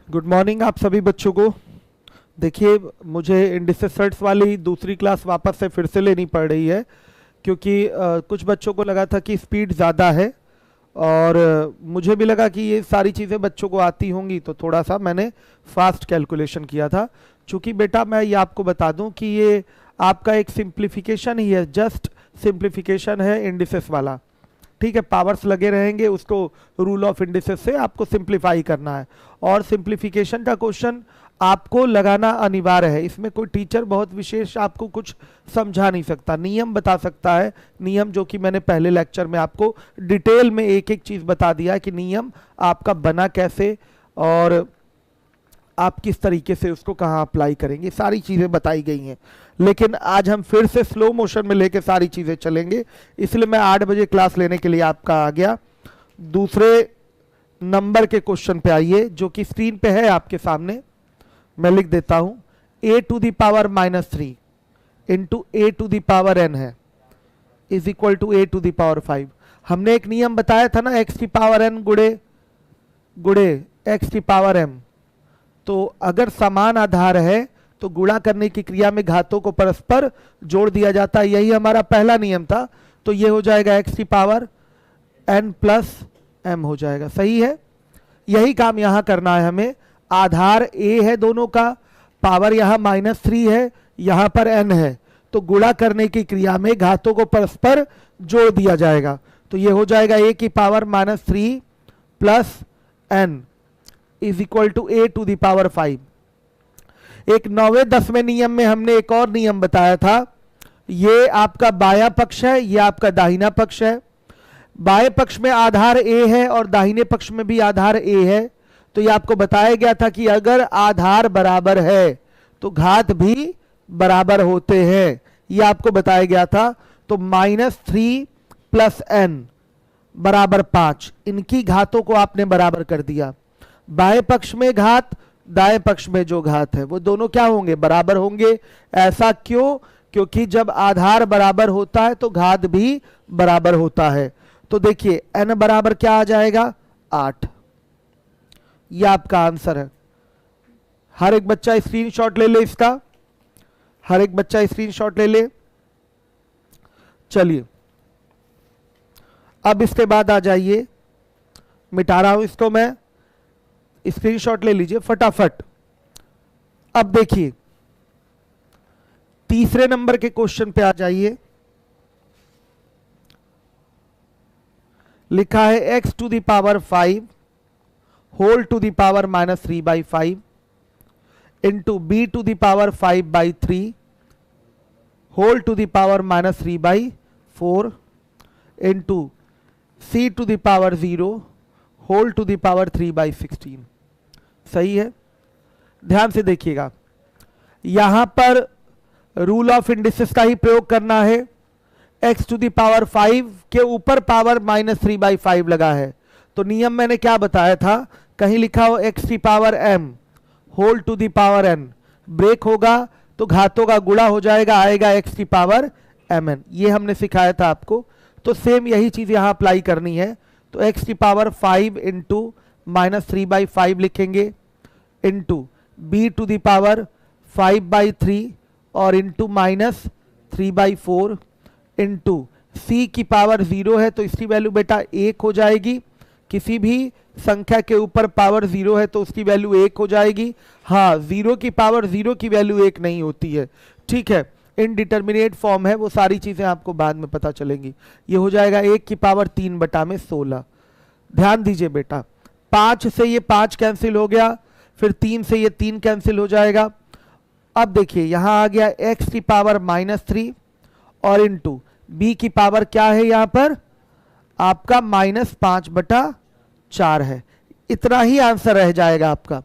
Good morning आप सभी बच्चों को। देखिए, मुझे इंडिसेस वाली दूसरी क्लास वापस से फिर से लेनी पड़ रही है क्योंकि कुछ बच्चों को लगा था कि स्पीड ज़्यादा है और मुझे भी लगा कि ये सारी चीज़ें बच्चों को आती होंगी, तो थोड़ा सा मैंने फास्ट कैलकुलेशन किया था। चूँकि बेटा मैं ये आपको बता दूं कि ये आपका एक सिंप्लीफिकेशन ही है, जस्ट सिंप्लीफिकेशन है इंडिसेस वाला। ठीक है, पावर्स लगे रहेंगे, उसको रूल ऑफ इंडिसेस से आपको सिंप्लीफाई करना है और सिंप्लीफिकेशन का क्वेश्चन आपको लगाना अनिवार्य है। इसमें कोई टीचर बहुत विशेष आपको कुछ समझा नहीं सकता, नियम बता सकता है। नियम जो कि मैंने पहले लेक्चर में आपको डिटेल में एक एक चीज़ बता दिया है कि नियम आपका बना कैसे और आप किस तरीके से उसको कहाँ अप्लाई करेंगे, सारी चीज़ें बताई गई हैं। लेकिन आज हम फिर से स्लो मोशन में लेके सारी चीज़ें चलेंगे, इसलिए मैं 8 बजे क्लास लेने के लिए आपका आ गया। दूसरे नंबर के क्वेश्चन पे आइए जो कि स्क्रीन पे है आपके सामने, मैं लिख देता हूँ। a to the power -3 into a to the power n है is equal to a to the power 5। हमने एक नियम बताया था ना, x की पावर n गुड़े x की पावर m। तो अगर समान आधार है तो गुणा करने की क्रिया में घातों को परस्पर जोड़ दिया जाता है, यही हमारा पहला नियम था। तो ये हो जाएगा x की पावर n प्लस m हो जाएगा, सही है। यही काम यहाँ करना है हमें। आधार a है दोनों का, पावर यहाँ -3 है, यहाँ पर n है, तो गुणा करने की क्रिया में घातों को परस्पर जोड़ दिया जाएगा। तो ये हो जाएगा a की पावर -3 प्लस n is equal to a to the power 5। एक 9वें 10वें नियम में हमने एक और नियम बताया था, ये आपका बायां पक्ष है, ये आपका दाहिना पक्ष है। बाएं पक्ष में आधार a है और दाहिने पक्ष में भी आधार a है। तो ये आपको बताया गया था कि अगर आधार बराबर है तो घात भी बराबर होते हैं, ये आपको बताया गया था। तो -3 प्लस n बराबर 5, इनकी घातों को आपने बराबर कर दिया। बाएं पक्ष में घात, दाएं पक्ष में जो घात है वो दोनों क्या होंगे, बराबर होंगे। ऐसा क्यों? क्योंकि जब आधार बराबर होता है तो घात भी बराबर होता है। तो देखिए n बराबर क्या आ जाएगा, 8। यह आपका आंसर है। हर एक बच्चा स्क्रीनशॉट ले ले इसका, हर एक बच्चा स्क्रीनशॉट ले ले। चलिए अब इसके बाद आ जाइए, मिटा रहा हूं इसको मैं, स्क्रीनशॉट ले लीजिए फटाफट। अब देखिए तीसरे नंबर के क्वेश्चन पे आ जाइए। लिखा है x to the power 5 whole to the power -3/5 into b to the power 5/3 whole to the power -3/4 into c to the power 0 whole to the power 3/16। सही है। ध्यान से देखिएगा, यहां पर रूल ऑफ इंडिसेस का ही प्रयोग करना है। x टू दी पावर 5 के ऊपर पावर -3/5 लगा है, तो नियम मैंने क्या बताया था, कहीं लिखा हो x की power m whole to the power n, break होगा तो घातों का गुणा हो जाएगा, आएगा x की पावर mn। ये हमने सिखाया था आपको। तो सेम यही चीज यहां अप्लाई करनी है। तो x की पावर 5 इंटू -3/5 लिखेंगे, into b to the power 5/3 और इंटू -3/4 इंटू c की पावर 0 है तो इसकी वैल्यू बेटा 1 हो जाएगी। किसी भी संख्या के ऊपर पावर 0 है तो उसकी वैल्यू 1 हो जाएगी। हाँ, 0 की पावर 0 की वैल्यू 1 नहीं होती है। ठीक है, इनडिटर्मिनेट फॉर्म है, वो सारी चीजें आपको बाद में पता चलेंगी। ये हो जाएगा 1 की पावर 3/16। ध्यान दीजिए बेटा, 5 से ये 5 कैंसिल हो गया, फिर 3 से ये 3 कैंसिल हो जाएगा। अब देखिए यहां आ गया x की पावर -3 और इंटू b की पावर क्या है, यहां पर आपका -5/4 है। इतना ही आंसर रह जाएगा आपका,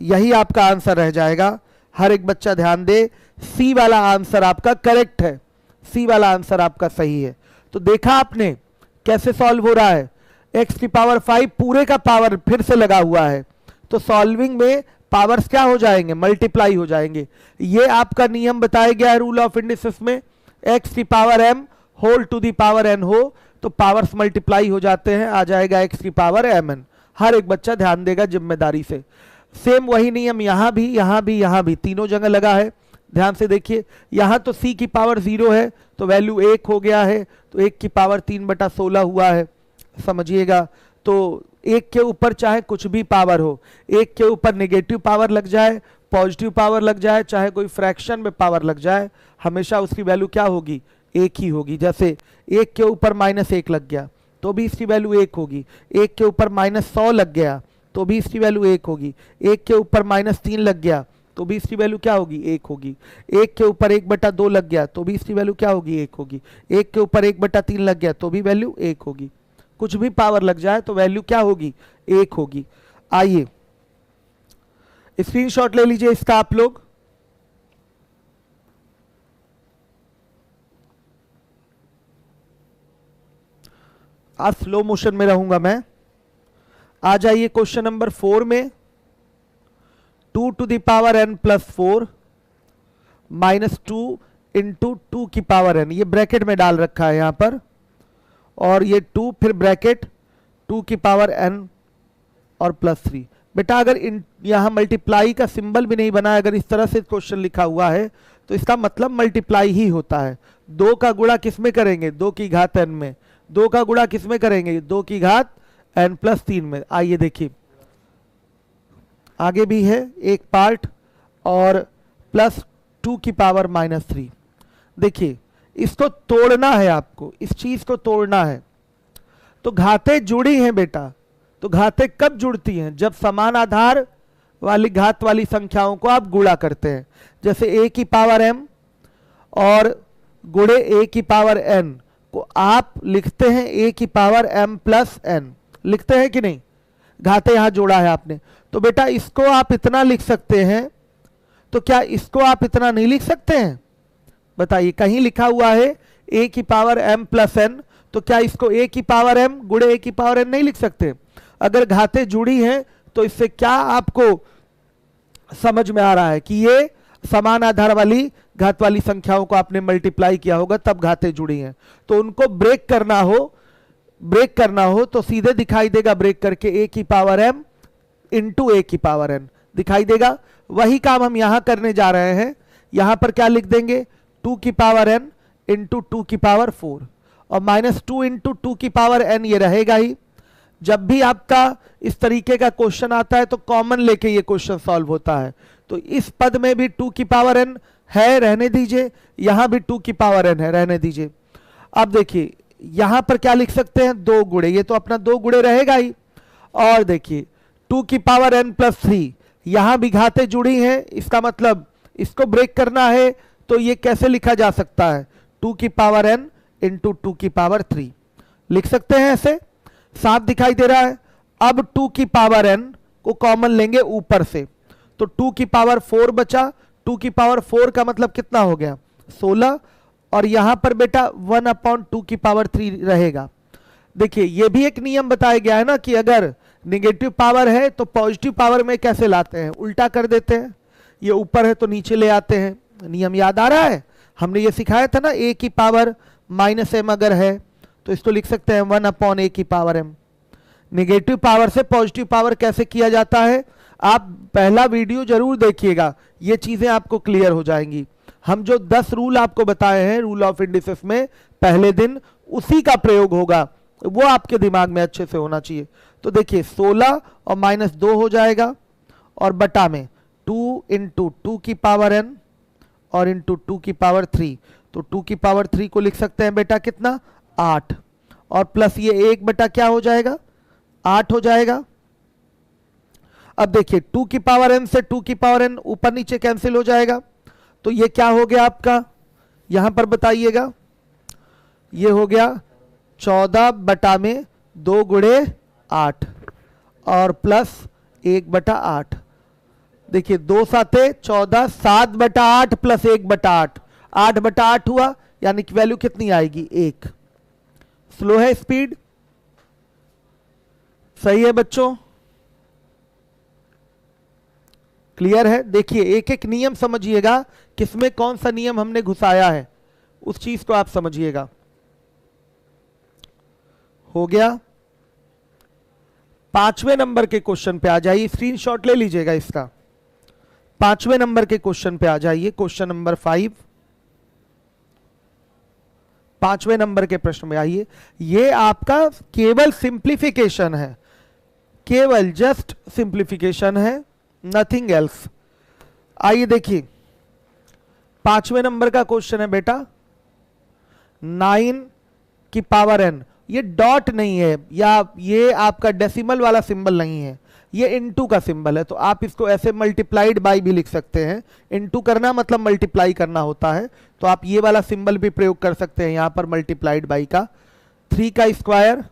यही आपका आंसर रह जाएगा। हर एक बच्चा ध्यान दे, सी वाला आंसर आपका करेक्ट है, सी वाला आंसर आपका सही है। तो देखा आपने कैसे सॉल्व हो रहा है, x की पावर 5 पूरे का पावर फिर से लगा हुआ है, तो सॉल्विंग में पावर्स क्या हो जाएंगे, मल्टीप्लाई हो जाएंगे। ये आपका नियम बताया गया है रूल ऑफ इंडिसेस में, x की power m whole to the power n हो तो पावर्स मल्टीप्लाई हो जाते हैं, आ जाएगा x की पावर mn। हर एक बच्चा ध्यान देगा जिम्मेदारी से। सेम वही नियम यहां भी, यहां भी, यहां भी, तीनों जगह लगा है। ध्यान से देखिए, यहां तो c की पावर 0 है तो वैल्यू 1 हो गया है, तो 1 की पावर 3/16 हुआ है, समझिएगा। तो 1 के ऊपर चाहे कुछ भी पावर हो, 1 के ऊपर नेगेटिव पावर लग जाए, पॉजिटिव पावर लग जाए, चाहे कोई फ्रैक्शन में पावर लग जाए, हमेशा उसकी वैल्यू क्या होगी, 1 ही होगी। जैसे 1 के ऊपर -1 लग गया तो भी इसकी वैल्यू 1 होगी, 1 के ऊपर -100 लग गया तो भी इसकी वैल्यू 1 होगी, 1 के ऊपर -3 लग गया तो भी इसकी वैल्यू क्या होगी, 1 होगी, 1 के ऊपर 1/2 लग गया तो भी इसकी वैल्यू क्या होगी, 1 होगी, 1 के ऊपर 1/3 लग गया तो भी वैल्यू 1 होगी। कुछ भी पावर लग जाए तो वैल्यू क्या होगी, 1 होगी। आइए स्क्रीनशॉट ले लीजिए इसका आप लोग। आज स्लो मोशन में रहूंगा मैं। आ जाइए क्वेश्चन नंबर 4 में, 2 to the power n plus 4 minus 2 into 2 की पावर n, ये ब्रैकेट में डाल रखा है यहां पर, और ये 2 फिर ब्रैकेट 2 की पावर n और +3। बेटा अगर यहां मल्टीप्लाई का सिंबल भी नहीं बना है, अगर इस तरह से क्वेश्चन लिखा हुआ है तो इसका मतलब मल्टीप्लाई ही होता है। 2 का गुणा किस में करेंगे, 2 की घात n में, 2 का गुणा किस में करेंगे, 2 की घात n + 3 में। आइए देखिए आगे भी है एक पार्ट, और +2 की पावर -3। देखिए इसको तोड़ना है आपको, इस चीज को तोड़ना है। तो घातें जुड़ी हैं बेटा, तो घातें कब जुड़ती हैं, जब समान आधार वाली घात वाली संख्याओं को आप गुणा करते हैं। जैसे a की पावर m और गुणे a की पावर n को आप लिखते हैं a की पावर m + n, लिखते हैं कि नहीं, घाते यहां जोड़ा है आपने। तो बेटा इसको आप इतना लिख सकते हैं, तो क्या इसको आप इतना नहीं लिख सकते हैं, बताइए। कहीं लिखा हुआ है a की पावर m + n, तो क्या इसको a की पावर m गुणे a की पावर n नहीं लिख सकते। अगर घातें जुड़ी हैं तो इससे क्या आपको समझ में आ रहा है कि ये समान आधार वाली घात वाली संख्याओं को आपने मल्टीप्लाई किया होगा तब घातें जुड़ी हैं। तो उनको ब्रेक करना हो तो सीधे दिखाई देगा ब्रेक करके a की पावर m इंटू a की पावर n दिखाई देगा। वही काम हम यहां करने जा रहे हैं। यहां पर क्या लिख देंगे, 2 की पावर n इंटू 2 की पावर 4, और -2 इंटू 2 की पावर n ये रहेगा ही। जब भी आपका इस तरीके का क्वेश्चन आता है तो कॉमन लेके ये क्वेश्चन सॉल्व होता है। तो इस पद में भी 2 की पावर n है, रहने दीजिए, यहां भी 2 की पावर n है, रहने दीजिए। अब देखिए यहां पर क्या लिख सकते हैं, 2 गुणे, ये तो अपना 2 गुणे रहेगा ही। और देखिए 2 की पावर n + 3, यहां भी घातें जुड़ी हैं, इसका मतलब इसको ब्रेक करना है तो ये कैसे लिखा जा सकता है, 2 की पावर n इंटू 2 की पावर 3 लिख सकते हैं, ऐसे साफ दिखाई दे रहा है। अब 2 की पावर n को कॉमन लेंगे ऊपर से, तो 2 की पावर 4 बचा, 2 की पावर 4 का मतलब कितना हो गया, 16, और यहां पर बेटा 1/2 की पावर 3 रहेगा। देखिए ये भी एक नियम बताया गया है ना कि अगर नेगेटिव पावर है तो पॉजिटिव पावर में कैसे लाते हैं, उल्टा कर देते हैं, ये ऊपर है तो नीचे ले आते हैं। नियम याद आ रहा है, हमने ये सिखाया था ना, a की पावर -m अगर है तो इसको लिख सकते हैं 1/a की पावर m। नेगेटिव पावर से पॉजिटिव पावर कैसे किया जाता है, आप पहला वीडियो जरूर देखिएगा, ये चीजें आपको क्लियर हो जाएंगी। हम जो 10 रूल आपको बताए हैं रूल ऑफ इंडिसेस में पहले दिन, उसी का प्रयोग होगा, वो आपके दिमाग में अच्छे से होना चाहिए। तो देखिए 16 और -2 हो जाएगा, और बटा में 2 इंटू 2 की पावर n और इंटू 2 की पावर 3, तो 2 की पावर 3 को लिख सकते हैं बेटा कितना, 8, और प्लस ये 1 बटा क्या हो जाएगा, 8 हो जाएगा। अब देखिए 2 की पावर n से 2 की पावर n ऊपर नीचे कैंसिल हो जाएगा, तो ये क्या हो गया आपका, यहां पर बताइएगा, ये हो गया 14 बटा में 2 गुणे 8 और प्लस 1/8। देखिए 2 साते 14, 7/8 प्लस 1/8, 8/8 हुआ, यानी कि वैल्यू कितनी आएगी, 1। स्लो है स्पीड, सही है बच्चों, क्लियर है। देखिए एक एक नियम समझिएगा, किसमें कौन सा नियम हमने घुसाया है, उस चीज को आप समझिएगा। हो गया, 5वें नंबर के क्वेश्चन पे आ जाइए, स्क्रीनशॉट ले लीजिएगा इसका। 5वें नंबर के क्वेश्चन पे आ जाइए, क्वेश्चन नंबर 5। 5वें नंबर के प्रश्न में आइए। ये आपका केवल सिंप्लीफिकेशन है, केवल जस्ट सिंप्लीफिकेशन है, नथिंग एल्स। आइए देखिए 5वें नंबर का क्वेश्चन है बेटा, 9 की पावर n। ये डॉट नहीं है या ये आपका डेसिमल वाला सिंबल नहीं है, ये इनटू का सिंबल है। तो आप इसको ऐसे मल्टीप्लाइड बाय भी लिख सकते हैं। इनटू करना मतलब मल्टीप्लाई करना होता है, तो आप ये वाला सिंबल भी प्रयोग कर सकते हैं यहां पर मल्टीप्लाइड बाय का। 3 का स्क्वायर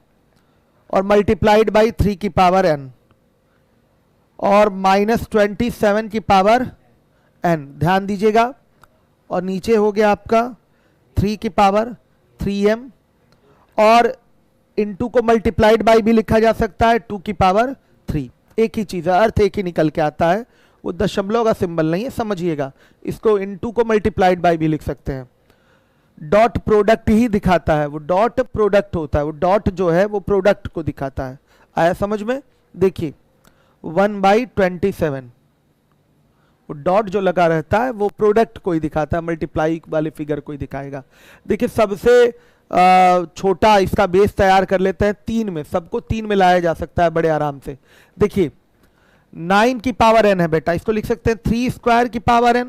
और मल्टीप्लाइड बाय 3 की पावर n और -27 की पावर n। ध्यान दीजिएगा, और नीचे हो गया आपका 3 की पावर 3m, और इनटू को मल्टीप्लाइड बाय भी लिखा जा सकता है 2 की पावर 3। एक ही चीज है, अर्थ एक ही निकल के आता है, वो दशमलव का सिंबल नहीं है, समझिएगा। इसको इनटू को मल्टीप्लाइड बाय भी लिख सकते हैं। डॉट प्रोडक्ट ही दिखाता है, वो डॉट प्रोडक्ट होता है, वो डॉट जो है वो प्रोडक्ट को दिखाता है। आया समझ में? देखिए 1/27, वो डॉट जो लगा रहता है वो प्रोडक्ट को ही दिखाता है, मल्टीप्लाई वाले फिगर को ही दिखाएगा। देखिए सबसे छोटा इसका बेस तैयार कर लेते हैं 3 में, सबको 3 में लाया जा सकता है बड़े आराम से। देखिए 9 की पावर n है बेटा, इसको लिख सकते हैं 3 स्क्वायर की पावर n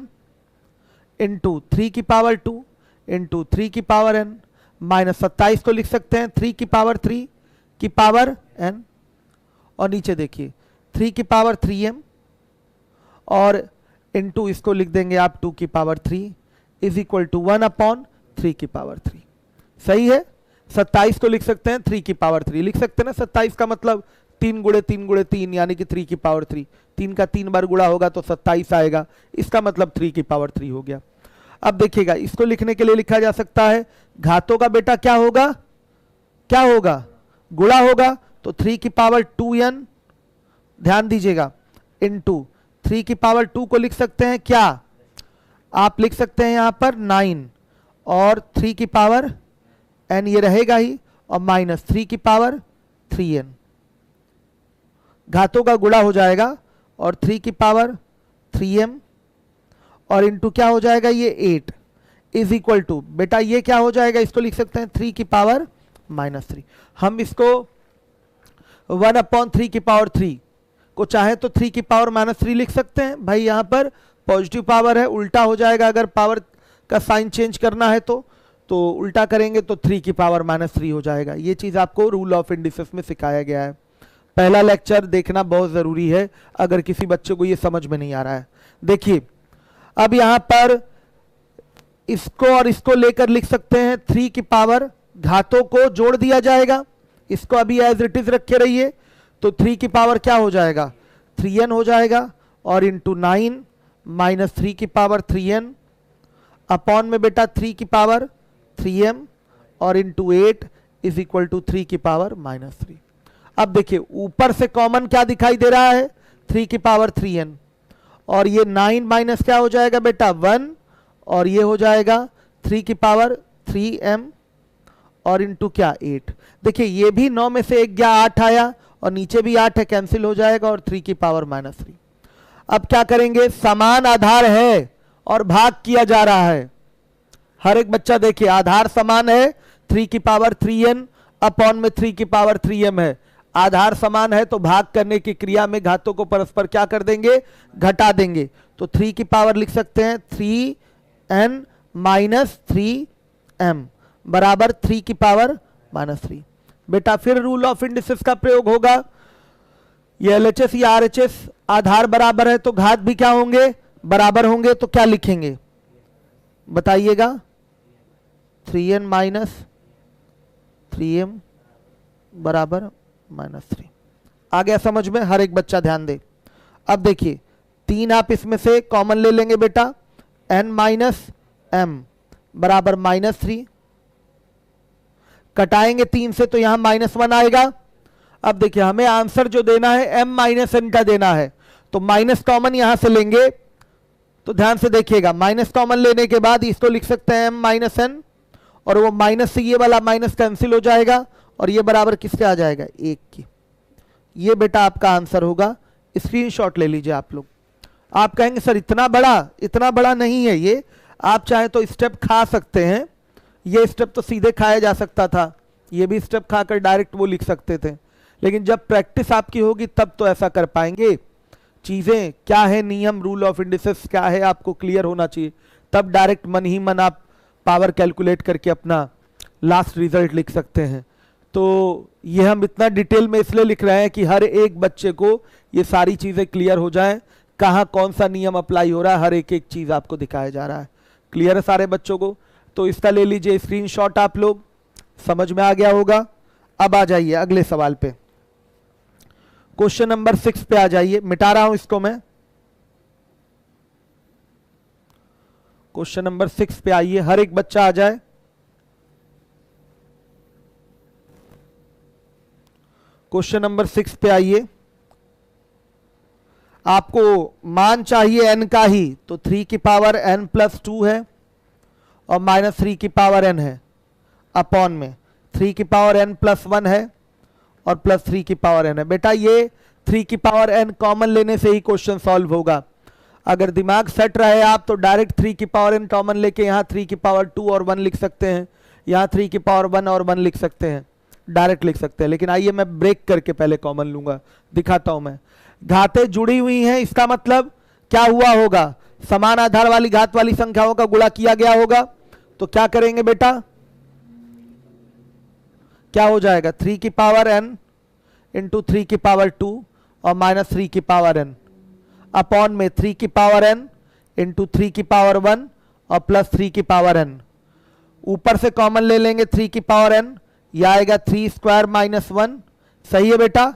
इंटू 3 की पावर 2 इंटू 3 की पावर n माइनस 27 को लिख सकते हैं 3 की पावर 3 की पावर n, और नीचे देखिए 3 की पावर 3m और इंटू इसको लिख देंगे आप 2 की पावर 3 इज इक्वल टू 1/3 की पावर 3। सही है? 27 को लिख सकते हैं 3 की पावर 3, लिख सकते हैं ना। 27 का मतलब 3 गुणे 3 गुणे 3 यानी कि 3 की पावर 3। 3 का 3 बार गुणा होगा तो 27 आएगा, इसका मतलब 3 की पावर 3 हो गया। अब देखिएगा इसको लिखने के लिए लिखा जा सकता है, घातों का बेटा क्या होगा, क्या होगा, गुणा होगा, तो 3 की पावर 2n, ध्यान दीजिएगा, इंटू 3 की पावर 2 को लिख सकते हैं क्या, आप लिख सकते हैं यहां पर 9 और 3 की पावर n ये रहेगा ही, और माइनस 3 की पावर 3n, घातों का गुणा हो जाएगा, और 3 की पावर 3m और इंटू क्या हो जाएगा ये 8 इज इक्वल टू, बेटा ये क्या हो जाएगा, इसको लिख सकते हैं 3 की पावर -3। हम इसको 1/3 की पावर 3 को चाहे तो 3 की पावर -3 लिख सकते हैं। भाई यहाँ पर पॉजिटिव पावर है, उल्टा हो जाएगा, अगर पावर का साइन चेंज करना है तो उल्टा करेंगे तो 3 की पावर -3 हो जाएगा। ये चीज़ आपको रूल ऑफ इंडिसेस में सिखाया गया है। पहला लेक्चर देखना बहुत ज़रूरी है अगर किसी बच्चे को ये समझ में नहीं आ रहा है। देखिए अब यहाँ पर इसको और इसको लेकर लिख सकते हैं 3 की पावर, घातों को जोड़ दिया जाएगा, इसको अभी एज इट इज रखे रहिए, तो 3 की पावर क्या हो जाएगा 3n हो जाएगा, और इंटू 9 माइनस 3 की पावर 3n अपॉन में बेटा 3 की पावर 3m और इंटू 8 इज इक्वल टू 3 की पावर -3। अब देखिए ऊपर से कॉमन क्या दिखाई दे रहा है 3 की पावर 3n, और ये 9 माइनस क्या हो जाएगा बेटा 1, और ये हो जाएगा 3 की पावर 3m और इंटू क्या 8। देखिए ये भी 9 में से 1 गया 8 आया, और नीचे भी 8 है, कैंसिल हो जाएगा, और 3 की पावर -3। अब क्या करेंगे, समान आधार है और भाग किया जा रहा है। हर एक बच्चा देखिए आधार समान है, 3 की पावर 3n अपॉन में 3 की पावर 3m है। आधार समान है तो भाग करने की क्रिया में घातों को परस्पर क्या कर देंगे, घटा देंगे। तो 3 की पावर लिख सकते हैं 3n माइनस 3m बराबर 3 की पावर -3। बेटा फिर रूल ऑफ इंडिसेस का प्रयोग होगा, ये LHS या RHS आधार बराबर है तो घात भी क्या होंगे, बराबर होंगे, तो क्या लिखेंगे बताइएगा, 3n माइनस 3m बराबर -3। आ गया समझ में? हर एक बच्चा ध्यान दे। अब देखिए 3 आप इसमें से कॉमन ले लेंगे बेटा, n माइनस m बराबर -3, कटाएंगे 3 से तो यहां -1 आएगा। अब देखिए हमें आंसर जो देना है m माइनस n का देना है, तो माइनस कॉमन यहां से लेंगे, तो ध्यान से देखिएगा, माइनस कॉमन लेने के बाद इसको लिख सकते हैं m माइनस n, और वो माइनस से ये वाला माइनस कैंसिल हो जाएगा, और ये बराबर किसके आ जाएगा 1 की। ये बेटा आपका आंसर होगा। स्क्रीनशॉट ले लीजिए आप लोग। आप कहेंगे सर इतना बड़ा नहीं है ये, आप चाहे तो स्टेप खा सकते हैं, ये स्टेप तो सीधे खाया जा सकता था, ये भी स्टेप खाकर डायरेक्ट वो लिख सकते थे, लेकिन जब प्रैक्टिस आपकी होगी तब तो ऐसा कर पाएंगे। चीजें क्या है, नियम रूल ऑफ इंडिसेस क्या है आपको क्लियर होना चाहिए, तब डायरेक्ट मन ही मन आप पावर कैलकुलेट करके अपना लास्ट रिजल्ट लिख सकते हैं। तो ये हम इतना डिटेल में इसलिए लिख रहे हैं कि हर एक बच्चे को ये सारी चीजें क्लियर हो जाएं, कहाँ कौन सा नियम अप्लाई हो रहा है, हर एक एक चीज आपको दिखाया जा रहा है। क्लियर है सारे बच्चों को? तो इसका ले लीजिए स्क्रीनशॉट, आप लोग समझ में आ गया होगा। अब आ जाइए अगले सवाल पे, क्वेश्चन नंबर 6 पे आ जाइए। मिटा रहा हूं इसको मैं। क्वेश्चन नंबर 6 पे आइए, हर एक बच्चा आ जाए। क्वेश्चन नंबर 6 पे आइए। आपको मान चाहिए n का ही, तो 3 की पावर n प्लस 2 है और माइनस 3 की पावर n है, अपॉन में 3 की पावर n प्लस 1 है और प्लस 3 की पावर n है। बेटा ये 3 की पावर n कॉमन लेने से ही क्वेश्चन सॉल्व होगा। अगर दिमाग सेट रहे आप तो डायरेक्ट 3 की पावर n कॉमन लेके यहाँ 3 की पावर 2 और 1 लिख सकते हैं, यहाँ 3 की पावर 1 और 1 लिख सकते हैं, डायरेक्ट लिख सकते हैं। लेकिन आइए मैं ब्रेक करके पहले कॉमन लूंगा, दिखाता हूं मैं। घातें जुड़ी हुई हैं, इसका मतलब क्या हुआ होगा, समान आधार वाली घात वाली संख्याओं का गुणा किया गया होगा। तो क्या करेंगे बेटा, क्या हो जाएगा, 3 की पावर n इंटू 3 की पावर 2 और माइनस 3 की पावर n, अपॉन में 3 की पावर n इंटू 3 की पावर 1 और प्लस 3 की पावर n। ऊपर से कॉमन ले लेंगे 3 की पावर n, यह आएगा 3 स्क्वायर माइनस 1, सही है बेटा।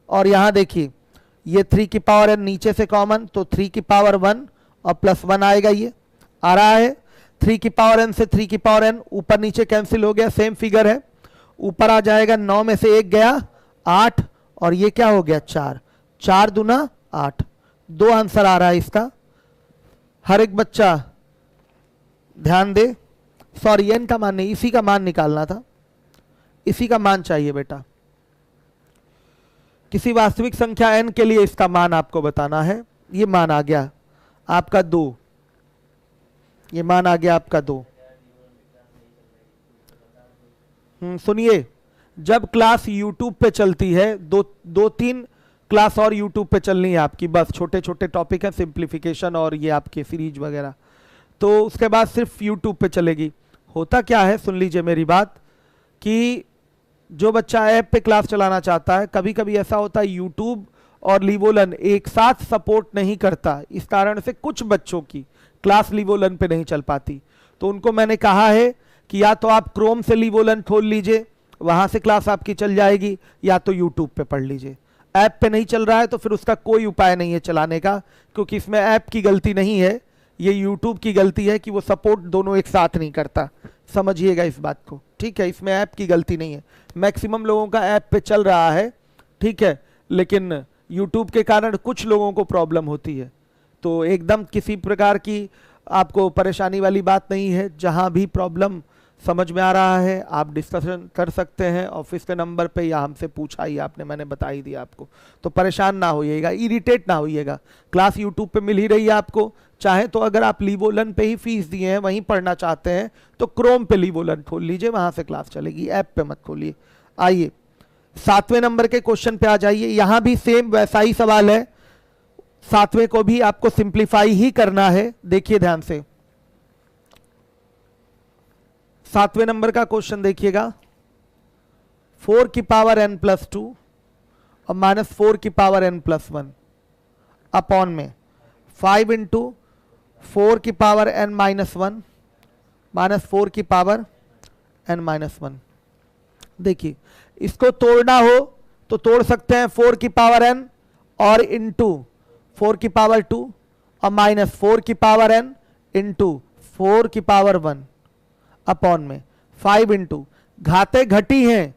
और यहां देखिए ये 3 की पावर n नीचे से कॉमन, तो 3 की पावर 1 और प्लस 1 आएगा, ये आ रहा है। 3 की पावर n से 3 की पावर n ऊपर नीचे कैंसिल हो गया, सेम फिगर है। ऊपर आ जाएगा 9 में से 1 गया 8 और ये क्या हो गया 4, 4 दूना 8, 2 आंसर आ रहा है इसका। हर एक बच्चा ध्यान दे, सॉरी n का मान नहीं, इसी का मान निकालना था, इसी का मान चाहिए बेटा। किसी वास्तविक संख्या n के लिए इसका मान आपको बताना है। ये मान आ गया आपका 2, ये मान आ गया आपका 2। सुनिए, जब क्लास YouTube पे चलती है, दो तीन क्लास और YouTube पे चलनी है आपकी, बस छोटे छोटे टॉपिक है, सिंप्लीफिकेशन और ये आपके सीरीज वगैरह, तो उसके बाद सिर्फ YouTube पे चलेगी। होता क्या है, सुन लीजिए मेरी बात, कि जो बच्चा ऐप पे क्लास चलाना चाहता है, कभी कभी ऐसा होता है YouTube और लीवोलन एक साथ सपोर्ट नहीं करता, इस कारण से कुछ बच्चों की क्लास लीवोलन पे नहीं चल पाती। तो उनको मैंने कहा है कि या तो आप क्रोम से लीवोलन खोल लीजिए, वहां से क्लास आपकी चल जाएगी, या तो यूट्यूब पे पढ़ लीजिए। ऐप पे नहीं चल रहा है तो फिर उसका कोई उपाय नहीं है चलाने का, क्योंकि इसमें ऐप की गलती नहीं है, ये यूट्यूब की गलती है कि वो सपोर्ट दोनों एक साथ नहीं करता। समझिएगा इस बात को, ठीक है, इसमें ऐप की गलती नहीं है। मैक्सिमम लोगों का ऐप पे चल रहा है, ठीक है, लेकिन यूट्यूब के कारण कुछ लोगों को प्रॉब्लम होती है। तो एकदम किसी प्रकार की आपको परेशानी वाली बात नहीं है। जहां भी प्रॉब्लम समझ में आ रहा है आप डिस्कशन कर सकते हैं ऑफिस के नंबर पे, या हमसे पूछा ही आपने, मैंने बता ही दिया आपको। तो परेशान ना होइएगा, इरिटेट ना होइएगा। क्लास यूट्यूब पे मिल ही रही है आपको, चाहे तो अगर आप लीवोलन पे ही फीस दिए हैं वहीं पढ़ना चाहते हैं तो क्रोम पे लीवोलन खोल लीजिए, वहां से क्लास चलेगी, ऐप पे मत खोलिए। आइए 7वें नंबर के क्वेश्चन पे आ जाइए। यहां भी सेम वैसा ही सवाल है, 7वें को भी आपको सिंप्लीफाई ही करना है। देखिए ध्यान से, 7वें नंबर का क्वेश्चन देखिएगा। 4 की पावर n प्लस 2 और माइनस 4 की पावर n प्लस 1 अपॉन में 5 इंटू 4 की पावर n माइनस 1 माइनस 4 की पावर n माइनस 1। देखिए इसको तोड़ना हो तो तोड़ सकते हैं 4 की पावर n और इंटू 4 की पावर 2 और माइनस 4 की पावर n इंटू 4 की पावर 1 अपॉन में 5 इंटू, घातें घटी हैं,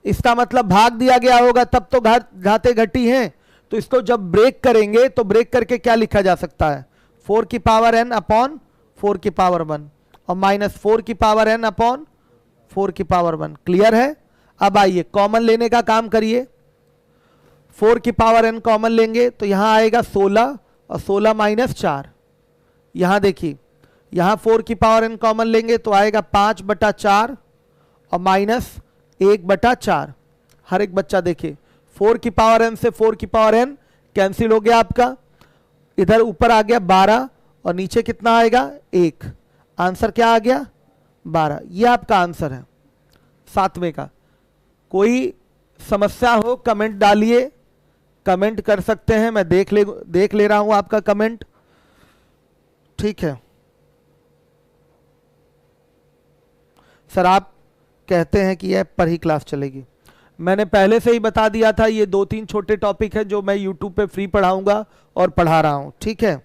इसका मतलब भाग दिया गया होगा तब तो घातें घटी हैं। तो इसको जब ब्रेक करेंगे तो ब्रेक करके क्या लिखा जा सकता है, 4 की पावर n अपॉन 4 की पावर 1 और माइनस 4 की पावर n अपॉन 4 की पावर 1। क्लियर है? अब आइए कॉमन लेने का काम करिए। 4 की पावर n कॉमन लेंगे तो यहां आएगा 16 और 16 माइनस 4। यहां देखिए, यहां 4 की पावर n कॉमन लेंगे तो आएगा 5/4 और माइनस 1/4। हर एक बच्चा देखिए, 4 की पावर n से 4 की पावर n कैंसिल हो गया आपका, इधर ऊपर आ गया 12 और नीचे कितना आएगा 1। आंसर क्या आ गया 12। ये आपका आंसर है 7वें का। कोई समस्या हो कमेंट डालिए, कमेंट कर सकते हैं, मैं देख ले रहा हूं आपका कमेंट। ठीक है सर, आप कहते हैं कि ऐप पर ही क्लास चलेगी। मैंने पहले से ही बता दिया था, ये 2-3 छोटे टॉपिक है जो मैं यूट्यूब पे फ्री पढ़ाऊंगा और पढ़ा रहा हूं। ठीक है,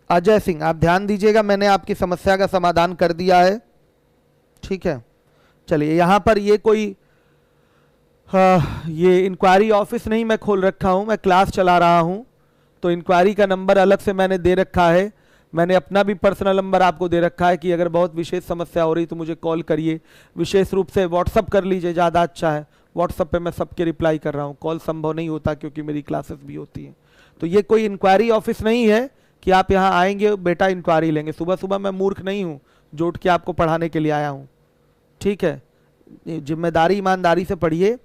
अजय सिंह आप ध्यान दीजिएगा, मैंने आपकी समस्या का समाधान कर दिया है। ठीक है, चलिए यहां पर ये कोई ये इंक्वायरी ऑफिस नहीं मैं खोल रखा हूं, मैं क्लास चला रहा हूं, तो इंक्वायरी का नंबर अलग से मैंने दे रखा है। मैंने अपना भी पर्सनल नंबर आपको दे रखा है कि अगर बहुत विशेष समस्या हो रही तो मुझे कॉल करिए, विशेष रूप से व्हाट्सअप कर लीजिए, ज़्यादा अच्छा है। व्हाट्सअप पे मैं सबके रिप्लाई कर रहा हूँ, कॉल संभव नहीं होता क्योंकि मेरी क्लासेस भी होती हैं। तो ये कोई इंक्वायरी ऑफिस नहीं है कि आप यहाँ आएंगे बेटा इंक्वायरी लेंगे। सुबह सुबह मैं मूर्ख नहीं हूँ जो उठ के आपको पढ़ाने के लिए आया हूँ। ठीक है, जिम्मेदारी ईमानदारी से पढ़िए।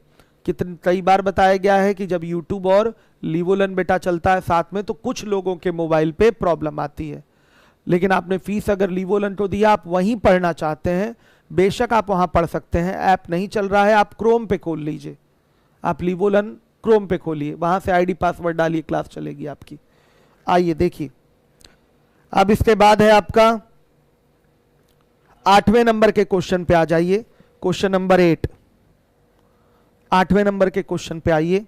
कई बार बताया गया है कि जब यूट्यूब और लीवोलन बेटा चलता है साथ में तो कुछ लोगों के मोबाइल पे प्रॉब्लम आती है, लेकिन आपने फीस अगर लीवोलन को दिया, आप वहीं पढ़ना चाहते हैं, बेशक आप वहां पढ़ सकते हैं। ऐप नहीं चल रहा है, आप क्रोम पे खोल लीजिए, आप लीवोलन क्रोम पे खोलिए, वहां से आईडी पासवर्ड डालिए, क्लास चलेगी आपकी। आइए देखिए, अब इसके बाद है आपका 8वें नंबर के क्वेश्चन पे आ जाइए। क्वेश्चन नंबर 8, 8वें नंबर के क्वेश्चन पे आइए।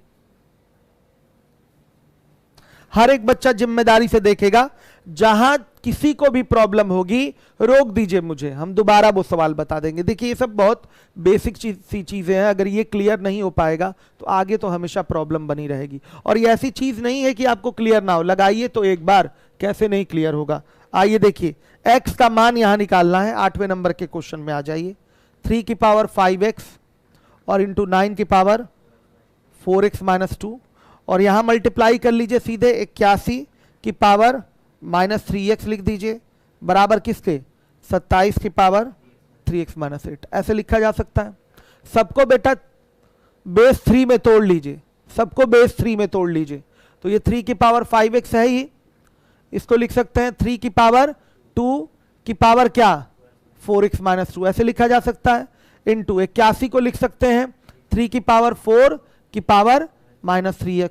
हर एक बच्चा जिम्मेदारी से देखेगा, जहां किसी को भी प्रॉब्लम होगी रोक दीजिए मुझे, हम दोबारा वो सवाल बता देंगे। देखिए ये सब बहुत बेसिक सी चीजें हैं, अगर ये क्लियर नहीं हो पाएगा तो आगे तो हमेशा प्रॉब्लम बनी रहेगी। और ये ऐसी चीज नहीं है कि आपको क्लियर ना हो, लगाइए तो एक बार, कैसे नहीं क्लियर होगा। आइए देखिए, x का मान यहां निकालना है। 8वें नंबर के क्वेश्चन में आ जाइए। 3 की पावर 5x और इंटू 9 की पावर 4x माइनस 2, और यहां मल्टीप्लाई कर लीजिए सीधे 81 की पावर माइनस 3x लिख दीजिए, बराबर किसके 27 की पावर 3x माइनस 8। ऐसे लिखा जा सकता है। सबको बेटा बेस 3 में तोड़ लीजिए, सबको बेस 3 में तोड़ लीजिए। तो ये 3 की पावर 5x है ही, इसको लिख सकते हैं 3 की पावर 2 की पावर क्या 4x माइनस 2, ऐसे लिखा जा सकता है। इंटू 81 को लिख सकते हैं 3 की पावर 4 की पावर माइनस 3x,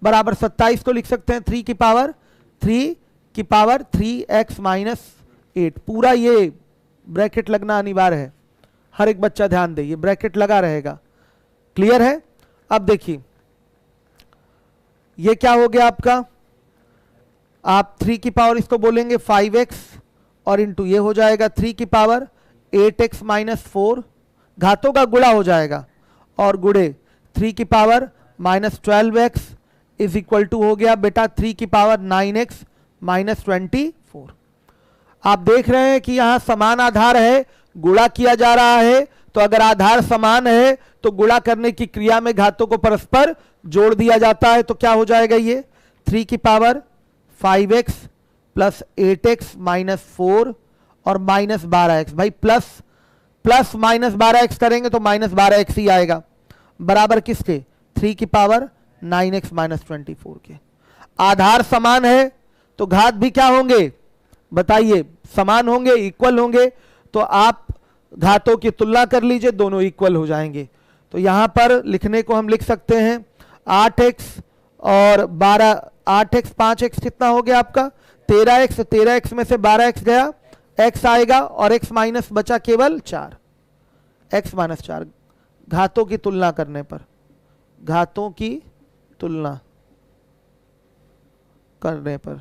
बराबर 27 को लिख सकते हैं 3 की पावर 3x माइनस 8। पूरा ये ब्रैकेट लगना अनिवार्य है, हर एक बच्चा ध्यान दे, ये ब्रैकेट लगा रहेगा। क्लियर है? अब देखिए ये क्या हो गया आपका, आप 3 की पावर इसको बोलेंगे 5x और इंटू ये हो जाएगा 3 की पावर 8x माइनस 4, घातों का गुणा हो जाएगा, और गुणे 3 की power minus 12x is equal to हो गया बेटा 3 की पावर 9x माइनस 24। आप देख रहे हैं कि यहां समान आधार है, गुणा किया जा रहा है, तो अगर आधार समान है तो गुणा करने की क्रिया में घातों को परस्पर जोड़ दिया जाता है। तो क्या हो जाएगा ये 3 की power 5x plus 8x minus 4 और माइनस 12x, भाई प्लस माइनस 12x करेंगे तो माइनस 12x ही आएगा, बराबर किसके 3 की पावर 9x माइनस 24 के। आधार समान है तो घात भी क्या होंगे बताइए, समान होंगे, इक्वल होंगे। तो आप घातों की तुलना कर लीजिए, दोनों इक्वल हो जाएंगे। तो यहां पर लिखने को हम लिख सकते हैं 8x और 12, 8x 5x कितना हो गया आपका 13x, 13x में से 12x गया, x आएगा और x माइनस बचा केवल 4, x माइनस 4। घातों की तुलना करने पर, घातों की तुलना करने पर,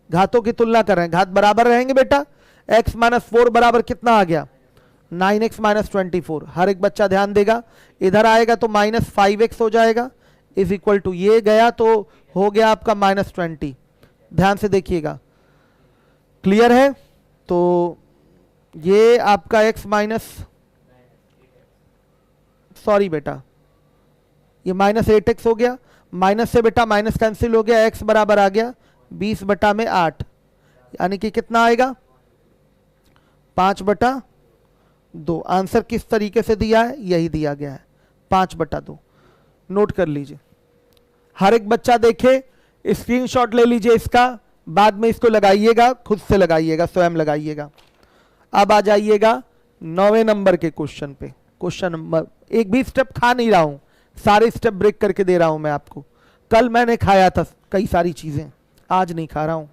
घातों की तुलना कर रहे हैं, घात बराबर रहेंगे बेटा। x माइनस 4 बराबर कितना आ गया 9x माइनस 24। हर एक बच्चा ध्यान देगा, इधर आएगा तो माइनस 5x हो जाएगा, इज इक्वल टू ये गया तो हो गया आपका माइनस 20। ध्यान से देखिएगा, क्लियर है? तो ये आपका x माइनस, सॉरी बेटा, ये -8x हो गया, माइनस से बेटा माइनस कैंसिल हो गया, x बराबर आ गया 20/8, यानी कि कितना आएगा 5/2। आंसर किस तरीके से दिया है? यही दिया गया है 5/2। नोट कर लीजिए, हर एक बच्चा देखे, स्क्रीनशॉट ले लीजिए इसका, बाद में इसको लगाइएगा, खुद से लगाइएगा, स्वयं लगाइएगा। अब आ जाइएगा 9वें नंबर के क्वेश्चन पे। क्वेश्चन नंबर, एक भी स्टेप खा नहीं रहा हूं, सारे स्टेप ब्रेक करके दे रहा हूं मैं आपको। कल मैंने खाया था कई सारी चीजें, आज नहीं खा रहा हूं।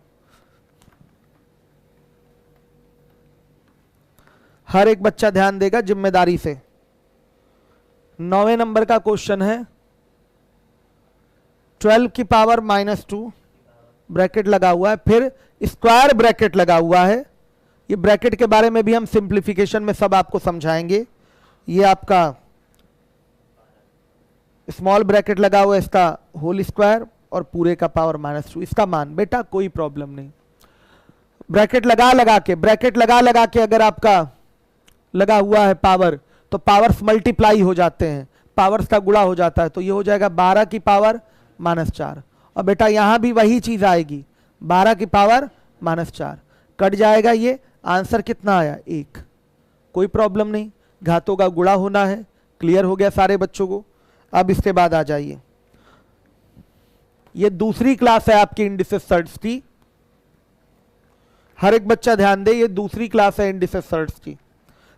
हर एक बच्चा ध्यान देगा जिम्मेदारी से। 9वें नंबर का क्वेश्चन है, 12 की पावर -2 ब्रैकेट लगा हुआ है, फिर स्क्वायर ब्रैकेट लगा हुआ है। ये ब्रैकेट के बारे में भी हम सिंप्लीफिकेशन में सब आपको समझाएंगे। ये आपका स्मॉल ब्रैकेट लगा हुआ है, इसका होल स्क्वायर और पूरे का पावर -2, इसका मान बेटा कोई प्रॉब्लम नहीं। ब्रैकेट लगा के अगर आपका लगा हुआ है पावर, तो पावर्स मल्टीप्लाई हो जाते हैं, पावर्स का गुणा हो जाता है, तो ये हो जाएगा 12 की पावर -4। और बेटा यहां भी वही चीज आएगी, 12 की पावर -4 कट जाएगा, ये आंसर कितना आया 1। कोई प्रॉब्लम नहीं, घातों का गुणा होना है। क्लियर हो गया सारे बच्चों को? अब इसके बाद आ जाइए, ये दूसरी क्लास है आपकी इंडिसेस की। हर एक बच्चा ध्यान दे, ये दूसरी क्लास है इंडिसेस की।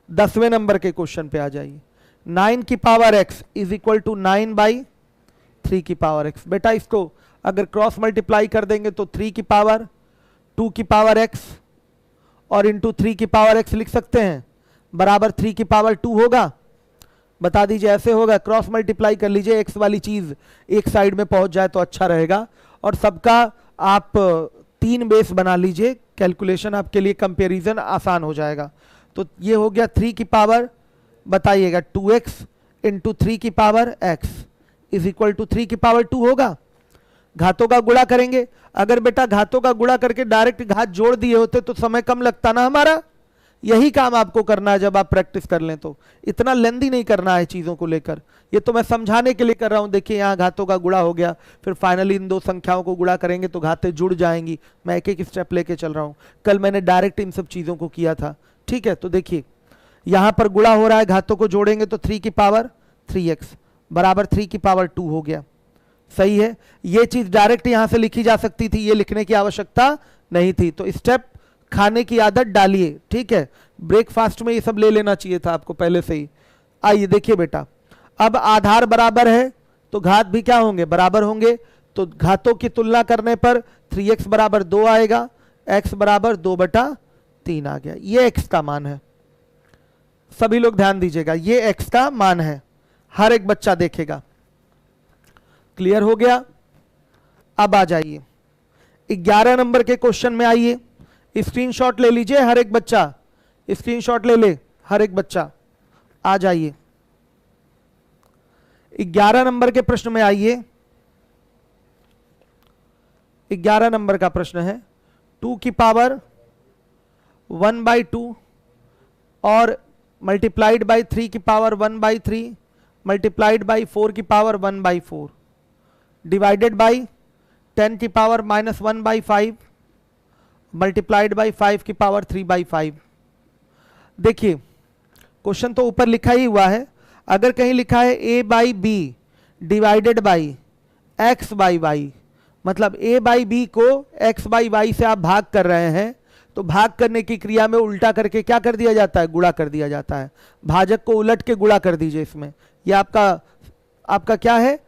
10वें नंबर के क्वेश्चन पे आ जाइए। 9 की power x is equal to 9/3 की पावर x। बेटा इसको अगर क्रॉस मल्टीप्लाई कर देंगे तो 3 की पावर 2 की पावर x और इंटू 3 की पावर x लिख सकते हैं, बराबर 3 की पावर 2 होगा। बता दीजिए ऐसे होगा, क्रॉस मल्टीप्लाई कर लीजिए, x वाली चीज एक साइड में पहुंच जाए तो अच्छा रहेगा। और सबका आप 3 बेस बना लीजिए, कैलकुलेशन आपके लिए कंपैरिजन आसान हो जाएगा। तो ये हो गया 3 की पावर, बताइएगा 2x इंटू 3 की power x is equal to 3 की पावर 2 होगा। घातों का गुणा करेंगे, अगर बेटा घातों का गुणा करके डायरेक्ट घात जोड़ दिए होते तो समय कम लगता ना हमारा। यही काम आपको करना है जब आप प्रैक्टिस कर लें, तो इतना लेंदी नहीं करना है चीजों को लेकर। ये तो मैं समझाने के लिए कर रहा हूं। देखिए यहाँ घातों का गुणा हो गया, फिर फाइनली इन दो संख्याओं को गुणा करेंगे तो घातें जुड़ जाएंगी। मैं एक एक स्टेप लेके चल रहा हूं, कल मैंने डायरेक्ट इन सब चीजों को किया था। ठीक है, तो देखिए यहां पर गुणा हो रहा है, घातों को जोड़ेंगे तो 3 की पावर 3x बराबर 3 की पावर 2 हो गया। सही है, ये चीज डायरेक्ट यहां से लिखी जा सकती थी, ये लिखने की आवश्यकता नहीं थी। तो स्टेप खाने की आदत डालिए, ठीक है। ब्रेकफास्ट में ये सब ले लेना चाहिए था आपको पहले से ही। आइए देखिए बेटा, अब आधार बराबर है तो घात भी क्या होंगे, बराबर होंगे। तो घातों की तुलना करने पर 3x बराबर 2 आएगा, x बराबर 2/3 आ गया। ये x का मान है, सभी लोग ध्यान दीजिएगा, ये x का मान है, हर एक बच्चा देखेगा। क्लियर हो गया? अब आ जाइए 11 नंबर के क्वेश्चन में आइए। स्क्रीनशॉट ले लीजिए हर एक बच्चा, स्क्रीनशॉट ले ले हर एक बच्चा। आ जाइए 11 नंबर के प्रश्न में आइए। 11 नंबर का प्रश्न है 2 की पावर 1/2 और मल्टीप्लाइड बाई 3 की पावर 1/3 मल्टीप्लाइड बाई 4 की पावर 1/4 डिवाइडेड बाई 10 की पावर -1/5 मल्टीप्लाइड बाई 5 की पावर 3/5। देखिए क्वेश्चन तो ऊपर लिखा ही हुआ है, अगर कहीं लिखा है a/b डिवाइडेड बाई x/y, मतलब a/b को x/y से आप भाग कर रहे हैं, तो भाग करने की क्रिया में उल्टा करके क्या कर दिया जाता है, गुणा कर दिया जाता है। भाजक को उलट के गुणा कर दीजिए इसमें। यह आपका क्या है,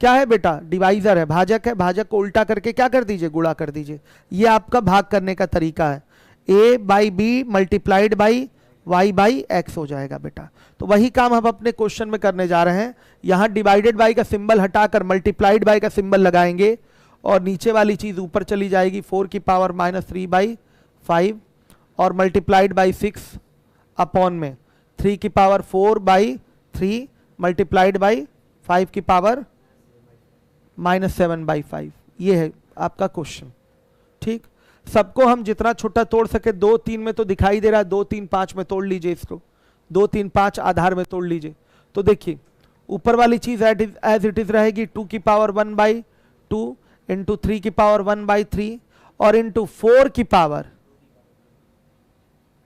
क्या है बेटा, डिवाइजर है, भाजक है, भाजक को उल्टा करके क्या कर दीजिए, गुणा कर दीजिए। ये आपका भाग करने का तरीका है। a/b मल्टीप्लाइड बाई y/x हो जाएगा बेटा। तो वही काम हम अपने क्वेश्चन में करने जा रहे हैं। यहां डिवाइडेड बाई का सिंबल हटाकर मल्टीप्लाइड बाई का सिंबल लगाएंगे और नीचे वाली चीज ऊपर चली जाएगी, 4 की पावर -3/5 और मल्टीप्लाइड बाई 6 अपॉन में 3 की पावर 4/3 मल्टीप्लाइड बाई 5 की पावर -7/5। ये है आपका क्वेश्चन। ठीक, सबको हम जितना छोटा तोड़ सके, 2 3 में तो दिखाई दे रहा है, 2 3 5 में तोड़ लीजिए इसको, 2 3 5 आधार में तोड़ लीजिए। तो देखिए ऊपर वाली चीज एज इट इज रहेगी 2 की पावर 1/2 इंटू 3 की पावर 1/3 और इंटू 4 की पावर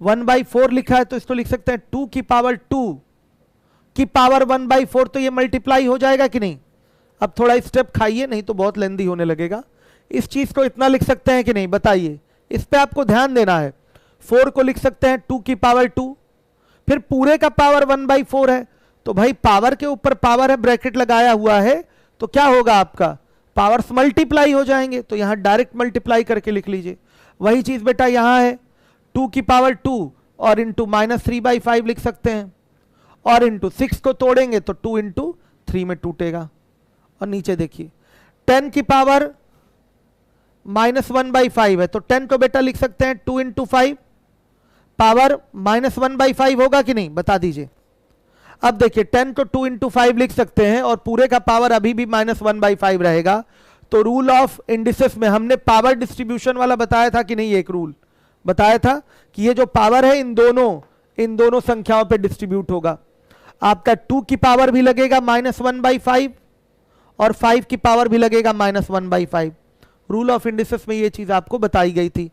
1/4 लिखा है तो इसको लिख सकते हैं 2 की पावर 2 की पावर 1/4। तो ये मल्टीप्लाई हो जाएगा कि नहीं? अब थोड़ा स्टेप खाइए, नहीं तो बहुत लेंदी होने लगेगा। इस चीज को इतना लिख सकते हैं कि नहीं बताइए, इस पे आपको ध्यान देना है। 4 को लिख सकते हैं 2 की पावर 2, फिर पूरे का पावर 1/4 है, तो भाई पावर के ऊपर पावर है, ब्रैकेट लगाया हुआ है, तो क्या होगा आपका पावर्स मल्टीप्लाई हो जाएंगे। तो यहां डायरेक्ट मल्टीप्लाई करके लिख लीजिए। वही चीज बेटा यहां है 2 की पावर 2 और इंटू -3/5 लिख सकते हैं, और इंटू 6 को तोड़ेंगे तो 2 इंटू 3 में टूटेगा। और नीचे देखिए 10 की पावर -1/5 है, तो 10 को बेटा लिख सकते हैं 2 इंटू 5 पावर -1/5 होगा कि नहीं बता दीजिए। अब देखिए 10 को 2 इंटू 5 लिख सकते हैं और पूरे का पावर अभी भी -1/5 रहेगा। तो रूल ऑफ इंडिसेस में हमने पावर डिस्ट्रीब्यूशन वाला बताया था कि नहीं, एक रूल बताया था कि ये जो पावर है इन दोनों संख्याओं पे डिस्ट्रीब्यूट होगा। आपका 2 की पावर भी लगेगा -1/5 और 5 की पावर भी लगेगा -1/5। रूल ऑफ इंडिसेस में ये चीज आपको बताई गई थी।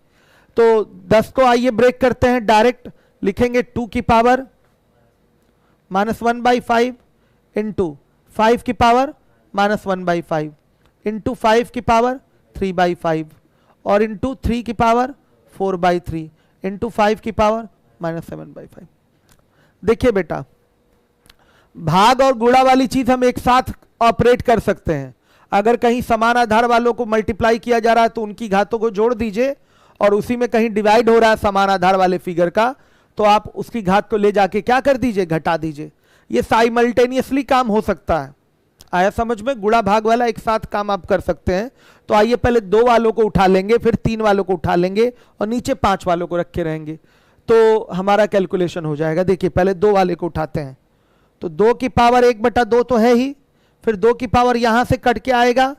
तो 10 को आइए ब्रेक करते हैं, डायरेक्ट लिखेंगे 2 की पावर -1/5 इंटू 5 की पावर -1/5 इंटू 5 की पावर 3/5 और इंटू 3 की पावर 4/3 इंटू 5 की पावर -7/5। देखिए बेटा भाग और गुणा वाली चीज हम एक साथ ऑपरेट कर सकते हैं। अगर कहीं समान आधार वालों को मल्टीप्लाई किया जा रहा है तो उनकी घातों को जोड़ दीजिए, और उसी में कहीं डिवाइड हो रहा है समान आधार वाले फिगर का, तो आप उसकी घात को ले जाके क्या कर दीजिए, घटा दीजिए। ये साइमल्टेनियसली काम हो सकता है। आया समझ में? गुणा भाग वाला एक साथ काम आप कर सकते हैं। तो आइए पहले 2 वालों को उठा लेंगे, फिर 3 वालों को उठा लेंगे और नीचे 5 वालों को रखे रहेंगे, तो हमारा कैलकुलेशन हो जाएगा। देखिए पहले 2 वाले को उठाते हैं, तो 2 की पावर 1/2 तो है ही, फिर 2 की पावर यहां से कट के आएगा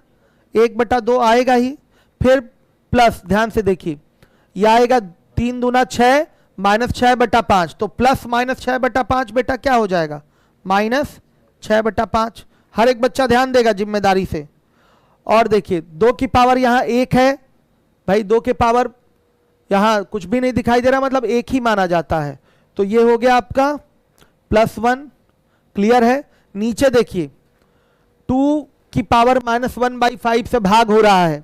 1/2 आएगा ही, फिर प्लस, ध्यान से देखिए यह आएगा 3 दूना 6 -6/5, तो प्लस -6/5 बेटा क्या हो जाएगा, -6/5। हर एक बच्चा ध्यान देगा जिम्मेदारी से। और देखिए 2 की पावर यहां 1 है, भाई 2 के पावर यहां कुछ भी नहीं दिखाई दे रहा, मतलब 1 ही माना जाता है, तो ये हो गया आपका +1। क्लियर है? नीचे देखिए 2 की पावर -1/5 से भाग हो रहा है,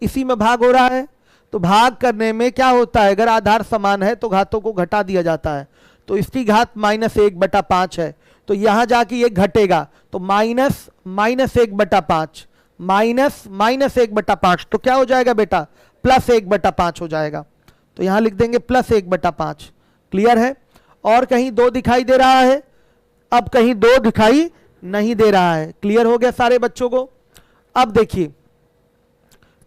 इसी में भाग हो रहा है। तो भाग करने में क्या होता है, अगर आधार समान है तो घातों को घटा दिया जाता है। तो इसकी घात -1/5 है, तो यहां जाके ये घटेगा, तो -1/5 -1/5, तो क्या हो जाएगा बेटा, +1/5 हो जाएगा। तो यहां लिख देंगे +1/5। क्लियर है? और कहीं 2 दिखाई दे रहा है, अब कहीं 2 दिखाई नहीं दे रहा है। क्लियर हो गया सारे बच्चों को? अब देखिए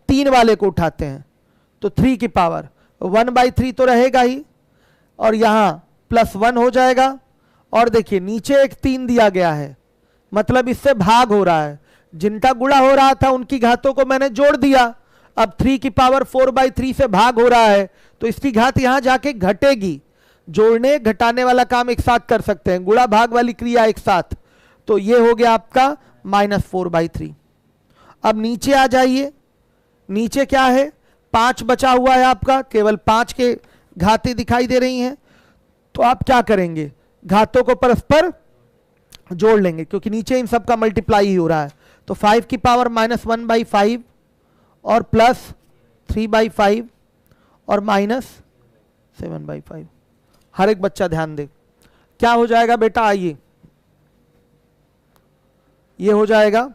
3 वाले को उठाते हैं, तो 3 की पावर 1/3 तो रहेगा ही, और यहां +1 हो जाएगा। और देखिए नीचे एक 3 दिया गया है, मतलब इससे भाग हो रहा है। जिनका गुणा हो रहा था उनकी घातों को मैंने जोड़ दिया। अब 3 की पावर 4/3 से भाग हो रहा है, तो इसकी घात यहां जाके घटेगी। जोड़ने घटाने वाला काम एक साथ कर सकते हैं, गुणा भाग वाली क्रिया एक साथ। तो ये हो गया आपका -4/3। अब नीचे आ जाइए, नीचे क्या है, 5 बचा हुआ है आपका, केवल 5 के घातें दिखाई दे रही हैं। तो आप क्या करेंगे, घातों को परस्पर जोड़ लेंगे, क्योंकि नीचे इन सब का मल्टीप्लाई ही हो रहा है। तो 5 की पावर -1/5 और +3/5 और -7/5। हर एक बच्चा ध्यान दे, क्या हो जाएगा बेटा, आइए ये हो जाएगा।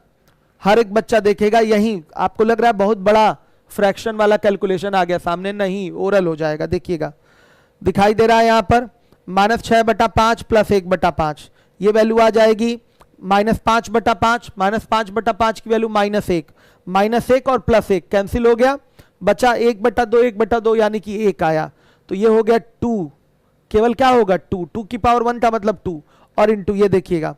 हर एक बच्चा देखेगा, यही आपको लग रहा है बहुत बड़ा फ्रैक्शन वाला कैलकुलेशन आ गया सामने, नहीं ओरल हो जाएगा। देखिएगा दिखाई दे रहा है यहां पर -6/5 +1/5, ये वैल्यू आ जाएगी -5/5, -5/5 की वैल्यू -1, -1 और +1 कैंसिल हो गया, बचा 1/2, 1/2 यानी कि 1 आया। तो ये हो गया 2, केवल क्या होगा 2 की पावर 1 का मतलब 2, और इंटू ये देखिएगा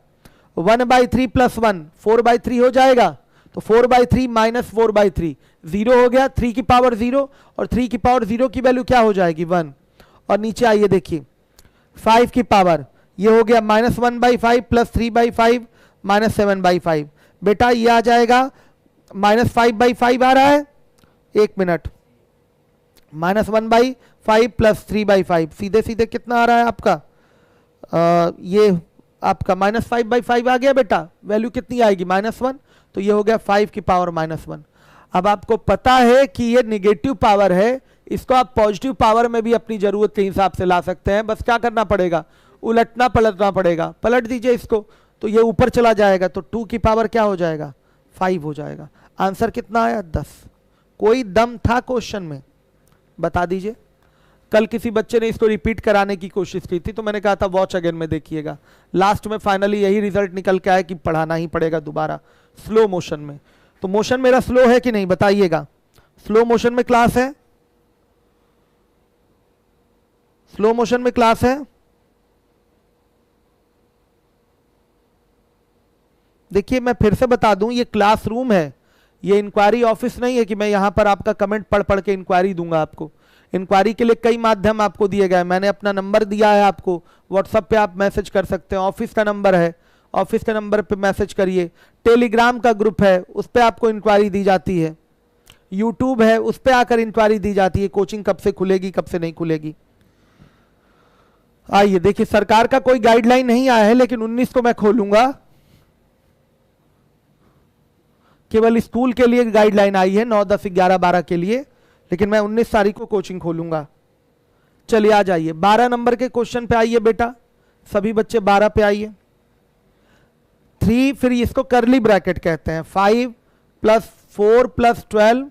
1/3 +1 4/3 हो जाएगा, तो 4/3 -4/3 जीरो हो गया, 3 की पावर 0, और 3 की पावर 0 की वैल्यू क्या हो जाएगी 1। और नीचे आइए देखिए 5 की पावर, ये हो गया -1/5 प्लस 3/5 -7/5। बेटा ये आ जाएगा -5/5 आ रहा है, 1 मिनट, -1/5 प्लस 3/5 सीधे सीधे कितना आ रहा है आपका, ये आपका -5/5 आ गया बेटा, वैल्यू कितनी आएगी -1, तो ये हो गया 5 की पावर -1। अब आपको पता है कि ये निगेटिव पावर है, इसको आप पॉजिटिव पावर में भी अपनी जरूरत के हिसाब से ला सकते हैं, बस क्या करना पड़ेगा, उलटना पलटना पड़ेगा। पलट दीजिए इसको तो ये ऊपर चला जाएगा, तो 2 की पावर क्या हो जाएगा 5 हो जाएगा। आंसर कितना आया 10। कोई दम था क्वेश्चन में, बता दीजिए। कल किसी बच्चे ने इसको रिपीट कराने की कोशिश की थी, तो मैंने कहा था वॉच अगेन में देखिएगा, लास्ट में फाइनली यही रिजल्ट निकल के आया कि पढ़ाना ही पड़ेगा दोबारा स्लो मोशन में। तो मोशन मेरा स्लो है कि नहीं बताइएगा, स्लो मोशन में क्लास है, स्लो मोशन में क्लास है। देखिए मैं फिर से बता दूं, ये क्लासरूम है, ये इंक्वायरी ऑफिस नहीं है कि मैं यहां पर आपका कमेंट पढ़ पढ़ के इंक्वायरी दूंगा आपको। इंक्वायरी के लिए कई माध्यम आपको दिए गए, मैंने अपना नंबर दिया है आपको, व्हाट्सएप पे आप मैसेज कर सकते हैं, ऑफिस का नंबर है, ऑफिस के नंबर पे मैसेज करिए। टेलीग्राम का ग्रुप है, उस पर आपको इंक्वायरी दी जाती है। यूट्यूब है, उस पर आकर इंक्वायरी दी जाती है, कोचिंग कब से खुलेगी कब से नहीं खुलेगी। आइए देखिए, सरकार का कोई गाइडलाइन नहीं आया है, लेकिन 19 को मैं खोलूंगा, केवल स्कूल के लिए गाइडलाइन आई है 9, 10, 11, 12 के लिए, लेकिन मैं 19 तारीख को कोचिंग खोलूंगा। चलिए आ जाइए 12 नंबर के क्वेश्चन पे आइए बेटा, सभी बच्चे 12 पे आइए। 3, फिर इसको करली ब्रैकेट कहते हैं, 5 + 4 + 12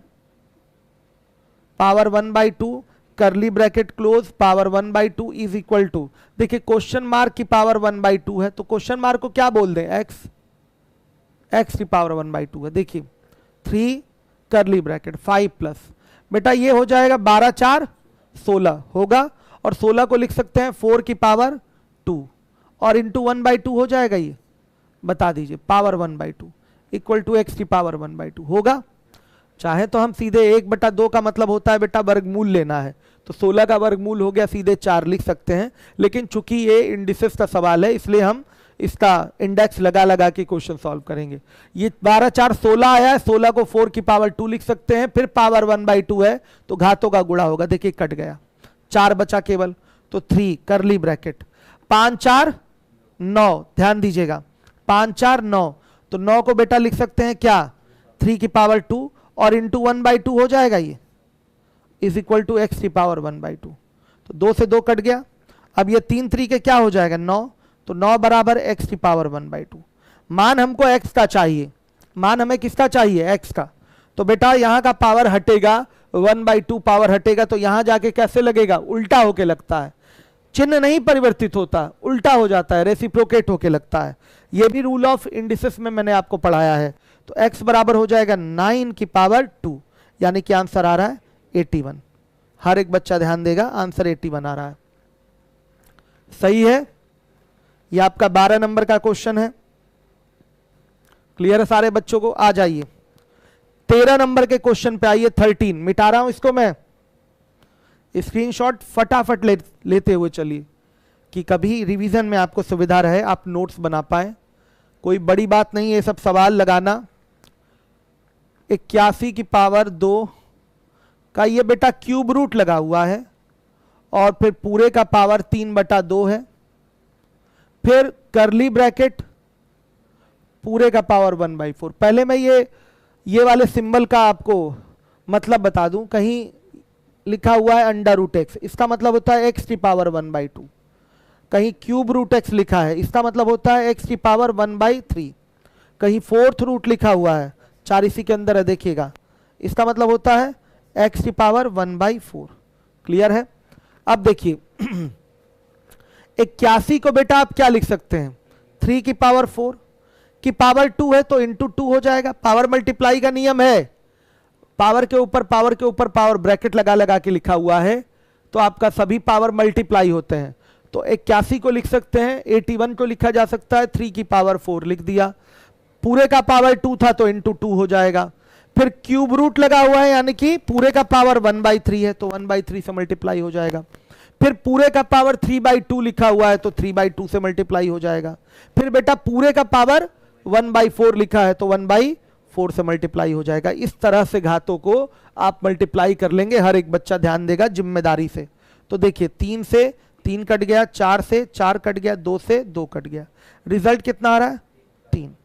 पावर 1/2 करली bracket close power 1/2 is equal to, देखिए क्वेश्चन मार्क की पावर 1/2 है, तो क्वेश्चन मार्क को क्या बोल दें x की पावर 1/2 है। देखिए 3 करली ब्रैकेट 5 प्लस, बेटा ये हो जाएगा 12 4 16 होगा, और 16 को लिख सकते हैं 4 की पावर 2 और इंटू 1/2 हो जाएगा, ये बता दीजिए पावर 1/2 इक्वल टू x की पावर 1/2 होगा। चाहे तो हम सीधे 1/2 का मतलब होता है बेटा वर्गमूल लेना है, तो 16 का वर्गमूल हो गया सीधे 4 लिख सकते हैं, लेकिन चूंकि ये इंडिसेस का सवाल है इसलिए हम इसका इंडेक्स लगा लगा के क्वेश्चन सॉल्व करेंगे। ये 12 4 16 आया है, 16 को 4 की पावर 2 लिख सकते हैं, फिर पावर 1/2 है तो घातों का गुणा होगा, देखिए कट गया, 4 बचा केवल, तो 3 करली ब्रैकेट 5 4 9, ध्यान दीजिएगा 5 4 9, तो 9 को बेटा लिख सकते हैं क्या 3 की पावर 2 और इंटू 1/2 हो जाएगा, ये इज इक्वल टू x की पावर 1/2, तो 2 से 2 कट गया। अब ये 3 3 के क्या हो जाएगा 9, तो 9 बराबर x की पावर 1/2। मान हमको x का चाहिए, मान हमें किसका चाहिए x का, तो बेटा यहां का पावर हटेगा 1/2 पावर हटेगा, तो यहां जाके कैसे लगेगा उल्टा होके लगता है, चिन्ह नहीं परिवर्तित होता, उल्टा हो जाता है, रेसिप्रोकेट होके लगता है। ये भी रूल ऑफ इंडिसेस में मैंने आपको पढ़ाया है। तो x बराबर हो जाएगा 9 की पावर 2, यानी कि आंसर आ रहा है 81। हर एक बच्चा ध्यान देगा, आंसर 81 आ रहा है, सही है। ये आपका 12 नंबर का क्वेश्चन है, क्लियर है सारे बच्चों को। आ जाइए 13 नंबर के क्वेश्चन पे आइए। 13 मिटा रहा हूं इसको मैं, स्क्रीनशॉट फटाफट लेते हुए चलिए कि कभी रिवीजन में आपको सुविधा रहे, आप नोट्स बना पाए। कोई बड़ी बात नहीं है ये सब सवाल लगाना। 81 की पावर 2 का ये बेटा क्यूब रूट लगा हुआ है, और फिर पूरे का पावर 3/2 है, फिर करली ब्रैकेट पूरे का पावर 1/4। पहले मैं ये वाले सिंबल का आपको मतलब बता दूं, कहीं लिखा हुआ है √x, इसका मतलब होता है x की पावर 1/2। कहीं क्यूब रूट x लिखा है, इसका मतलब होता है x की पावर 1/3। कहीं 4th रूट लिखा हुआ है, 4 इसी के अंदर है देखिएगा, इसका मतलब होता है x की पावर 1/4। क्लियर है। अब देखिए 81 को बेटा आप क्या लिख सकते हैं, 3 की पावर 4 की पावर 2 है तो इंटू 2 हो जाएगा। पावर मल्टीप्लाई का नियम है, पावर के ऊपर पावर ब्रैकेट लगा लगा के लिखा हुआ है, तो आपका सभी पावर मल्टीप्लाई होते हैं। तो 81 को लिख सकते हैं, 81 को लिखा जा सकता है 3 की पावर 4 लिख दिया, पूरे का पावर 2 था तो इंटू 2 हो जाएगा। फिर क्यूब रूट लगा हुआ है यानी कि पूरे का पावर 1/3 है तो 1/3 से मल्टीप्लाई हो जाएगा। फिर पूरे का पावर 3/2 लिखा हुआ है तो 3/2 से मल्टीप्लाई हो जाएगा। फिर बेटा पूरे का पावर 1/4 लिखा है तो 1/4 से मल्टीप्लाई हो जाएगा। इस तरह से घातों को आप मल्टीप्लाई कर लेंगे, हर एक बच्चा ध्यान देगा जिम्मेदारी से। तो देखिए 3 से 3 कट गया, 4 से 4 कट गया, 2 से 2 कट गया, रिजल्ट कितना आ रहा है 3।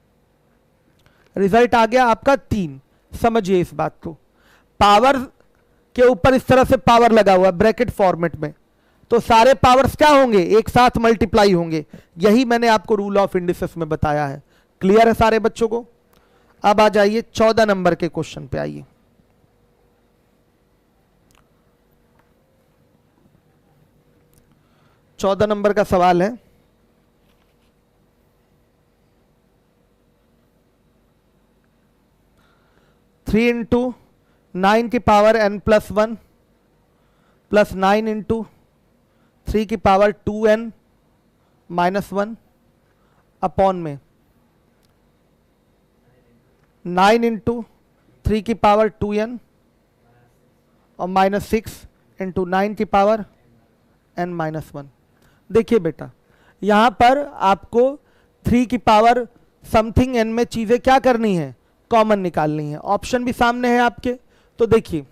रिजल्ट आ गया आपका 3। समझिए इस बात को, पावर के ऊपर इस तरह से पावर लगा हुआ ब्रैकेट फॉर्मेट में, तो सारे पावर्स क्या होंगे, एक साथ मल्टीप्लाई होंगे। यही मैंने आपको रूल ऑफ इंडिसेस में बताया है। क्लियर है सारे बच्चों को? अब आ जाइए 14 नंबर के क्वेश्चन पे आइए। चौदह नंबर का सवाल है, थ्री इंटू 9 की पावर n+1 प्लस 9 इंटू 3 की पावर 2n-1 अपॉन में 9 इंटू 3 की पावर 2n और -6 इंटू 9 की पावर n-1। देखिए बेटा यहां पर आपको 3 की पावर समथिंग n में चीजें क्या करनी है, कॉमन निकालनी है। ऑप्शन भी सामने है आपके, तो देखिए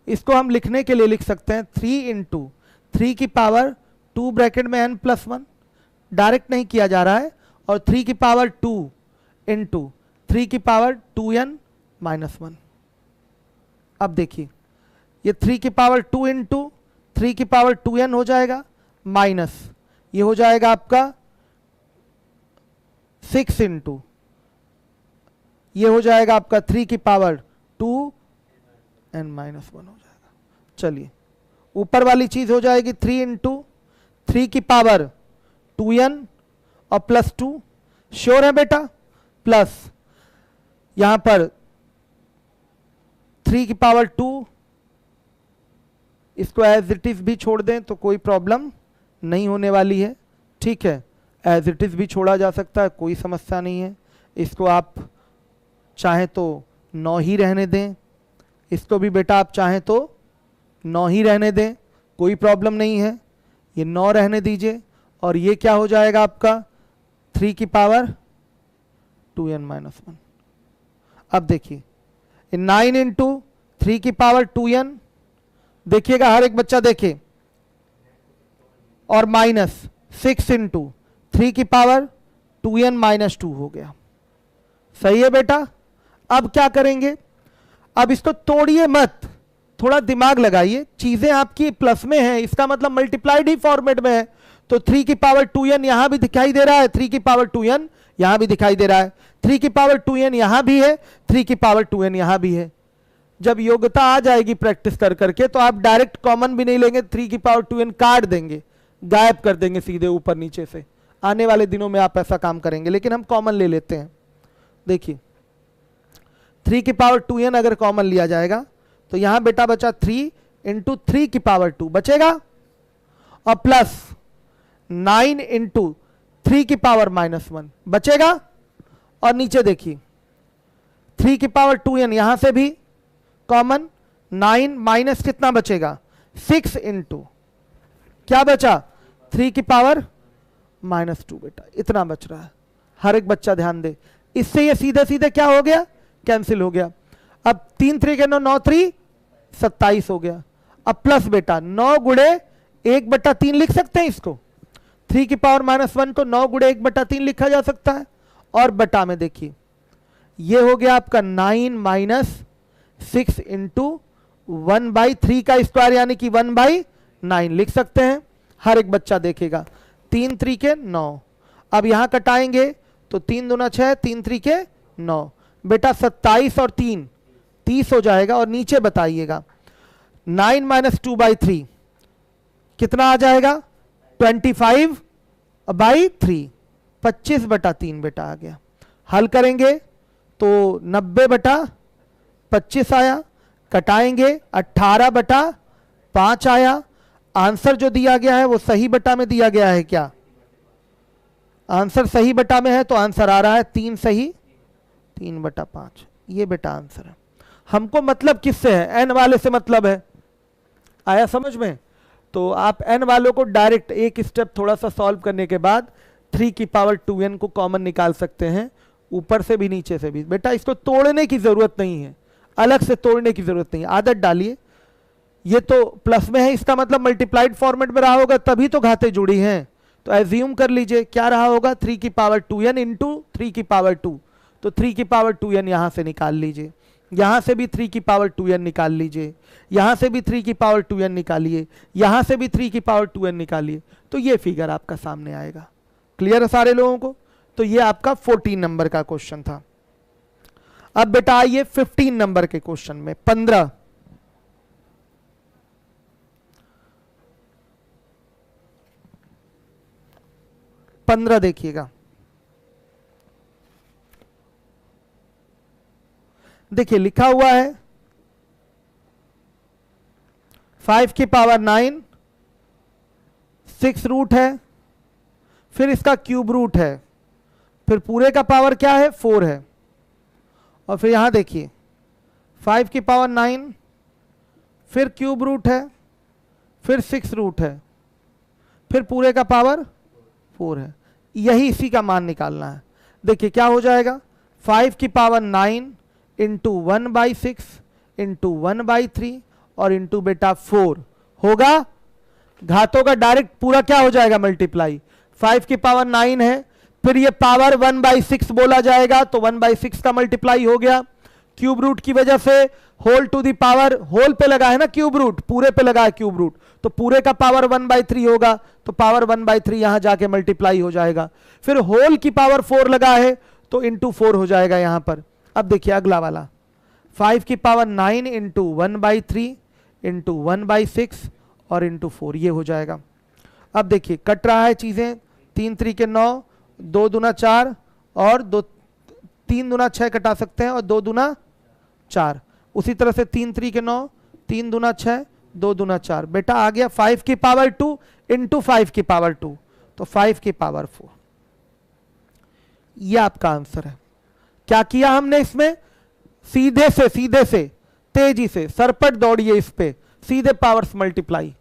इसको हम लिखने के लिए लिख सकते हैं 3 इंटू 3 की पावर 2 ब्रैकेट में n+1, डायरेक्ट नहीं किया जा रहा है, और 3 की पावर 2 इंटू 3 की पावर 2n-1। अब देखिए ये 3 की पावर 2 इंटू 3 की पावर 2n हो जाएगा, माइनस ये हो जाएगा आपका 6 इंटू ये हो जाएगा आपका 3 की पावर 2n-1 हो जाएगा। चलिए ऊपर वाली चीज हो जाएगी 3 इंटू 3 की पावर 2n और +2, श्योर है बेटा, प्लस यहां पर 3 की पावर 2, इसको एज इट इज भी छोड़ दें तो कोई प्रॉब्लम नहीं होने वाली है, ठीक है, एज इट इज भी छोड़ा जा सकता है, कोई समस्या नहीं है। इसको आप चाहें तो 9 ही रहने दें, इसको भी बेटा आप चाहें तो 9 ही रहने दें, कोई प्रॉब्लम नहीं है, ये 9 रहने दीजिए। और ये क्या हो जाएगा आपका 3 की पावर 2n-1। अब देखिए 9 इंटू 3 की पावर 2n, देखिएगा हर एक बच्चा देखे, और -6 इंटू 3 की पावर 2n-2 हो गया। सही है बेटा? अब क्या करेंगे, अब इसको तोड़िए मत, थोड़ा दिमाग लगाइए, चीजें आपकी प्लस में हैं, इसका मतलब मल्टीप्लाइड ही फॉर्मेट में है, तो 3 की पावर 2n यहां भी दिखाई दे रहा है, 3 की पावर 2n यहां भी दिखाई दे रहा है, 3 की पावर 2n यहां भी है, 3 की पावर 2n यहां भी है। जब योग्यता आ जाएगी प्रैक्टिस कर करके तो आप डायरेक्ट कॉमन भी नहीं लेंगे, 3 की पावर 2n काट देंगे, गायब कर देंगे सीधे ऊपर नीचे से। आने वाले दिनों में आप ऐसा काम करेंगे, लेकिन हम कॉमन ले लेते हैं। देखिए 3 की पावर 2n अगर कॉमन लिया जाएगा तो यहां बेटा बचा 3 इंटू 3 की पावर 2 बचेगा, और प्लस 9 इंटू 3 की पावर -1 बचेगा, और नीचे देखिए 3 की पावर 2n यहां से भी कॉमन, 9 माइनस कितना बचेगा 6 इंटू क्या बचा 3 की पावर -2 बेटा, इतना बच रहा है। हर एक बच्चा ध्यान दे, इससे ये सीधे सीधे क्या हो गया, कैंसिल हो गया। अब 3 3 के 9, 9 3 27 हो गया। अब प्लस बेटा 9 गुणे 1/3 लिख सकते हैं इसको, 3 की पावर -1 को 9 गुणे 1/3 लिखा जा सकता है, और बटा में देखिए ये हो गया आपका 9 - 6 इंटू 1/3 का स्क्वायर यानी कि 1/9 लिख सकते हैं। हर एक बच्चा देखेगा 3 3 के 9, अब यहां कटाएंगे तो 3 दूना 6, 3 3 के 9 बेटा, 27 और 3 30 हो जाएगा। और नीचे बताइएगा 9 - 2/3 कितना आ जाएगा 25/3, 25/3 बेटा आ गया। हल करेंगे तो 90/25 आया, कटाएंगे 18/5 आया। आंसर जो दिया गया है वो सही बटा में दिया गया है क्या, आंसर सही बटा में है तो आंसर आ रहा है 3 सही 3/5, ये बेटा आंसर है। हमको मतलब किससे है, एन वाले से मतलब है। आया समझ में? तो आप एन वालों को डायरेक्ट एक स्टेप थोड़ा सा सॉल्व करने के बाद 3 की पावर 2n को कॉमन निकाल सकते हैं, ऊपर से भी नीचे से भी। बेटा इसको तोड़ने की जरूरत नहीं है, अलग से तोड़ने की जरूरत नहीं है, आदत डालिए। ये तो प्लस में है, इसका मतलब मल्टीप्लाइड फॉर्मेट में रहा होगा, तभी तो घाते जुड़ी हैं। तो एज्यूम कर लीजिए क्या रहा होगा, 3 की पावर 2n इंटू 3 की पावर 2। तो 3 की पावर 2n यहां से निकाल लीजिए, यहां से भी 3 की पावर 2n निकाल लीजिए, यहां से भी 3 की पावर 2n निकालिए, यहां से भी 3 की पावर 2n निकालिए, तो ये फिगर आपका सामने आएगा। क्लियर है सारे लोगों को? तो ये आपका 14 नंबर का क्वेश्चन था। अब बेटा आइए 15 नंबर के क्वेश्चन में, 15 देखिएगा। देखिए लिखा हुआ है 5 की पावर 9, 6 रूट है, फिर इसका क्यूब रूट है, फिर पूरे का पावर क्या है 4 है, और फिर यहां देखिए 5 की पावर 9, फिर क्यूब रूट है, फिर 6 रूट है, फिर पूरे का पावर 4 है। यही इसी का मान निकालना है। देखिए क्या हो जाएगा, 5 की पावर 9 इंटू 1/6 इंटू 1/3 और इंटू बेटा 4 होगा। घातों का डायरेक्ट पूरा क्या हो जाएगा मल्टीप्लाई। 5 की पावर 9 है, फिर ये पावर 1/6 बोला जाएगा, तो 1/6 का मल्टीप्लाई हो गया। क्यूब रूट की वजह से whole to the power, whole पे लगा है ना क्यूब रूट, पूरे पे लगा है क्यूब रूट, तो पूरे का पावर 1/3 होगा, तो पावर 1/3 यहां जाके मल्टीप्लाई हो जाएगा। फिर होल की पावर 4 लगा है, तो इंटू 4 हो जाएगा यहां पर। अब देखिए अगला वाला 5 की पावर 9 इंटू 1/3 इंटू 1/6 और इंटू 4, ये हो जाएगा। अब देखिए कट रहा है चीजें, 3 3 के 9, 2 दूना 4 और 3 दूना 6 कटा सकते हैं, और 2 दूना 4। उसी तरह से 3 3 के 9, 3 दूना 6, 2 दूना 4। बेटा आ गया 5 की पावर 2 इंटू 5 की पावर 2, तो 5 की पावर 4। यह आपका आंसर है। क्या किया हमने इसमें, सीधे से तेजी से सरपट दौड़िए इस पे, सीधे पावर्स मल्टीप्लाई,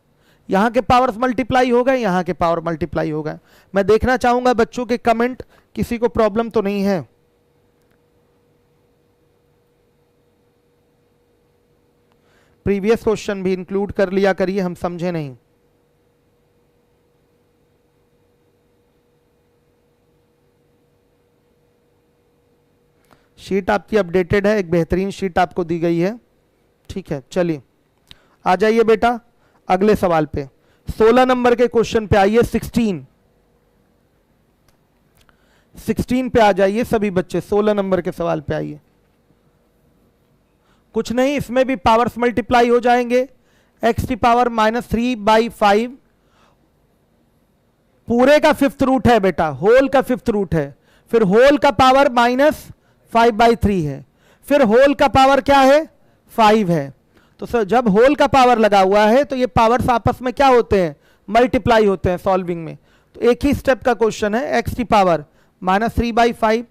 यहां के पावर्स मल्टीप्लाई हो गए, यहां के पावर मल्टीप्लाई हो गए। मैं देखना चाहूंगा बच्चों के कमेंट, किसी को प्रॉब्लम तो नहीं है। प्रीवियस क्वेश्चन भी इंक्लूड कर लिया करिए, हम समझे नहीं। शीट आपकी अपडेटेड है, एक बेहतरीन शीट आपको दी गई है। ठीक है चलिए आ जाइए बेटा अगले सवाल पे, 16 नंबर के क्वेश्चन पे आइए। 16 पे आ जाइए सभी बच्चे, 16 नंबर के सवाल पे आइए। कुछ नहीं, इसमें भी पावर्स मल्टीप्लाई हो जाएंगे। x की पावर -3/5 पूरे का 5th रूट है बेटा, होल का 5th रूट है, फिर होल का पावर -5/3 है, फिर होल का पावर क्या है 5 है। तो सर जब होल का पावर लगा हुआ है तो ये पावर्स आपस में क्या होते हैं, मल्टीप्लाई होते हैं सॉल्विंग में। तो एक ही स्टेप का क्वेश्चन है, x की power -3/5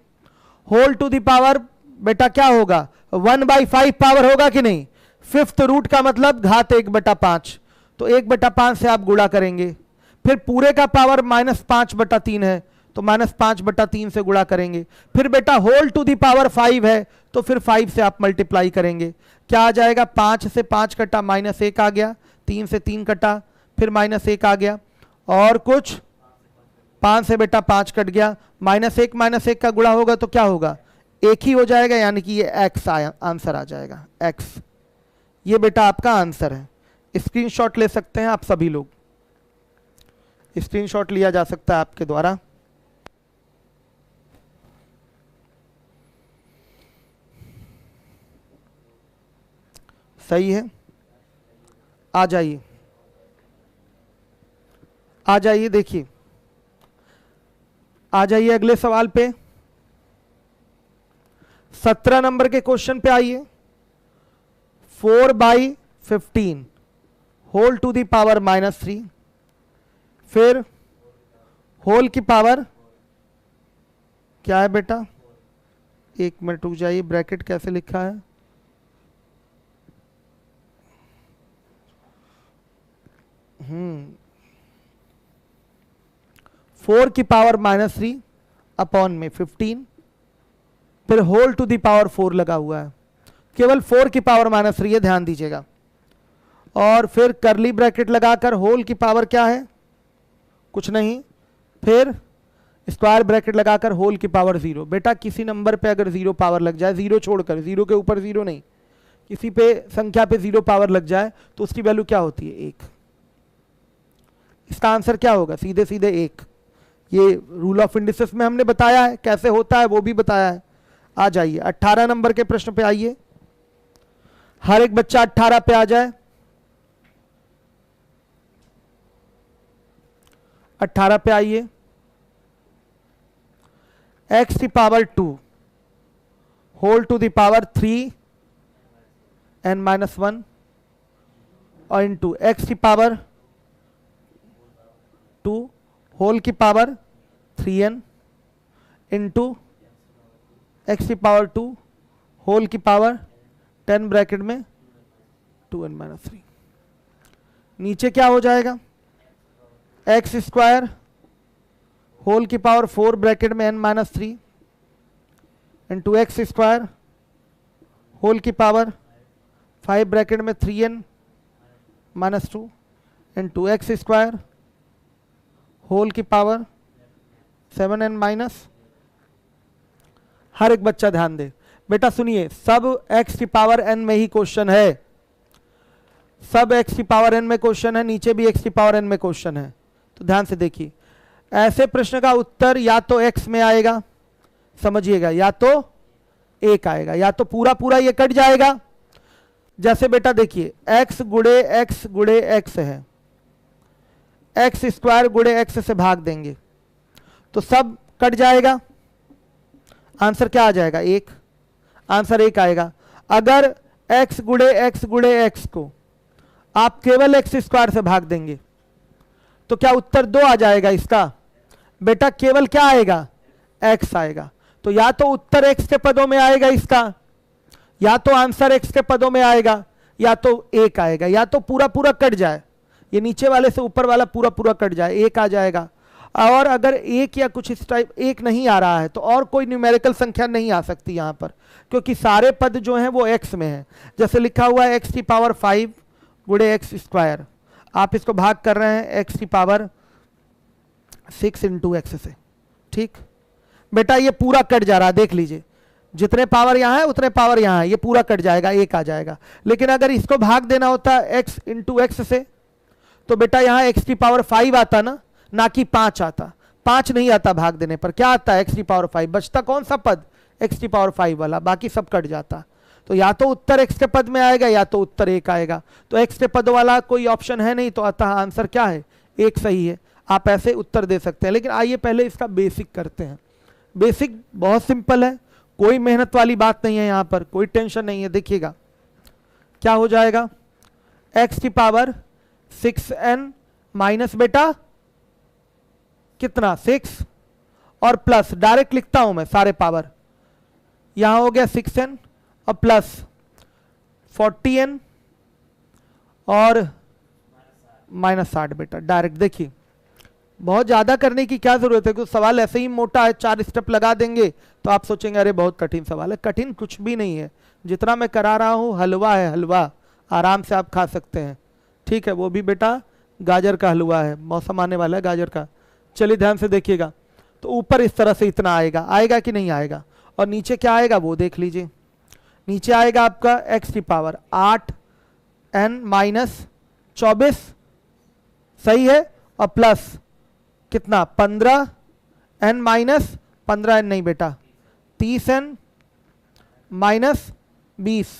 whole to the power बेटा क्या होगा 1/5 पावर होगा कि नहीं। 5th रूट का मतलब घात 1/5, तो 1/5 से आप गुणा करेंगे। फिर पूरे का पावर -5/3 है, तो -5/3 से गुणा करेंगे। फिर बेटा होल टू दी पावर 5 है, तो फिर 5 से आप मल्टीप्लाई करेंगे। क्या आ जाएगा, 5 से 5 कटा -1 आ गया, 3 से 3 कटा फिर -1 आ गया, और कुछ 5 से बेटा 5 कट गया, -1 का गुणा होगा तो क्या होगा, एक ही हो जाएगा, यानी कि ये x आंसर आ जाएगा x। ये बेटा आपका आंसर है। स्क्रीनशॉट ले सकते हैं आप सभी लोग, स्क्रीनशॉट लिया जा सकता है आपके द्वारा। सही है, आ जाइए आ जाइए, देखिए आ जाइए अगले सवाल पे, 17 नंबर के क्वेश्चन पे आइए। 4/15 होल टू दी पावर -3, फिर होल की पावर क्या है बेटा, 1 मिनट रुक जाइए, ब्रैकेट कैसे लिखा है, 4 की पावर -3 अपॉन में 15, फिर होल टू द पावर 4 लगा हुआ है, केवल 4 की पावर -3 है, ध्यान दीजिएगा। और फिर करली ब्रैकेट लगाकर होल की पावर क्या है, कुछ नहीं, फिर स्क्वायर ब्रैकेट लगाकर होल की पावर 0। बेटा किसी नंबर पे अगर 0 पावर लग जाए, 0 छोड़कर, 0 के ऊपर 0 नहीं, किसी पे संख्या पे 0 पावर लग जाए तो उसकी वैल्यू क्या होती है, 1। इसका आंसर क्या होगा, सीधे सीधे 1। ये रूल ऑफ इंडिसेस में हमने बताया है, कैसे होता है वो भी बताया है। आ जाइए 18 नंबर के प्रश्न पे आइए, हर एक बच्चा 18 पे आ जाए। 18 पे आइए। x की power 2 whole to the power 3 n - 1 और इंटू x की पावर 2 होल की पावर 3n इंटू x की पावर 2 होल की पावर 10 ब्रैकेट में 2n - 3। नीचे क्या हो जाएगा, x स्क्वायर होल की पावर 4 ब्रैकेट में n - 3 into x square whole की पावर 5 ब्रैकेट में 3n - 2 into x square whole की पावर 7n माइनस। हर एक बच्चा ध्यान दे बेटा, सुनिए, सब x की पावर n में ही क्वेश्चन है, सब x की पावर n में क्वेश्चन है, नीचे भी x की पावर n में क्वेश्चन है। तो ध्यान से देखिए, ऐसे प्रश्न का उत्तर या तो x में आएगा, समझिएगा, या तो 1 आएगा, या तो पूरा पूरा ये कट जाएगा। जैसे बेटा देखिए, x गुड़े x है, एक्स स्क्वायर गुड़े एक्स से भाग देंगे तो सब कट जाएगा, आंसर क्या आ जाएगा, 1। आंसर 1 आएगा। अगर x गुड़े x को आप केवल एक्स स्क्वायर से भाग देंगे तो क्या उत्तर 2 आ जाएगा इसका, बेटा केवल क्या आएगा, x आएगा। तो या तो उत्तर x के पदों में आएगा इसका, या तो आंसर x के पदों में आएगा, या तो 1 आएगा, या तो पूरा पूरा कट जाए, ये नीचे वाले से ऊपर वाला पूरा पूरा कट जाए, 1 आ जाएगा। और अगर 1 या कुछ इस टाइप 1 नहीं आ रहा है तो और कोई न्यूमेरिकल संख्या नहीं आ सकती यहां पर, क्योंकि सारे पद जो हैं वो x में है। जैसे लिखा हुआ है x की पावर 5 गुड़े एक्स स्क्वायर, आप इसको भाग कर रहे हैं x की पावर 6 इंटू एक्स से, ठीक बेटा, ये पूरा कट जा रहा है, देख लीजिए, जितने पावर यहाँ है उतने पावर यहाँ है, ये पूरा कट जाएगा, 1 आ जाएगा। लेकिन अगर इसको भाग देना होता x इंटू एक्स से तो बेटा यहाँ x की पावर 5 आता ना कि 5 आता, 5 नहीं आता भाग देने पर, क्या आता है x की पावर 5, बचता कौन सा पद, x की पावर 5 वाला, बाकी सब कट जाता। तो या तो उत्तर x के पद में आएगा या तो उत्तर 1 आएगा, तो x के पद वाला कोई ऑप्शन है नहीं, तो अतः आंसर क्या है, 1 सही है। आप ऐसे उत्तर दे सकते हैं। लेकिन आइए पहले इसका बेसिक करते हैं। बेसिक बहुत सिंपल है, कोई मेहनत वाली बात नहीं है, यहाँ पर कोई टेंशन नहीं है। देखिएगा क्या हो जाएगा, x की पावर 6n माइनस बेटा कितना 6 और प्लस, डायरेक्ट लिखता हूं मैं सारे पावर, यहां हो गया 6n और प्लस 40n और -60 बेटा, डायरेक्ट। देखिए बहुत ज्यादा करने की क्या जरूरत है, क्योंकि सवाल ऐसे ही मोटा है, 4 स्टेप लगा देंगे तो आप सोचेंगे अरे बहुत कठिन सवाल है। कठिन कुछ भी नहीं है, जितना मैं करा रहा हूं हलवा है, हलवा आराम से आप खा सकते हैं, ठीक है, वो भी बेटा गाजर का हलवा है, मौसम आने वाला है गाजर का। चलिए ध्यान से देखिएगा, तो ऊपर इस तरह से इतना आएगा, आएगा कि नहीं आएगा, और नीचे क्या आएगा वो देख लीजिए, नीचे आएगा आपका x की पावर 8n माइनस 24, सही है, और प्लस कितना 15n माइनस 15n नहीं बेटा 30n माइनस 20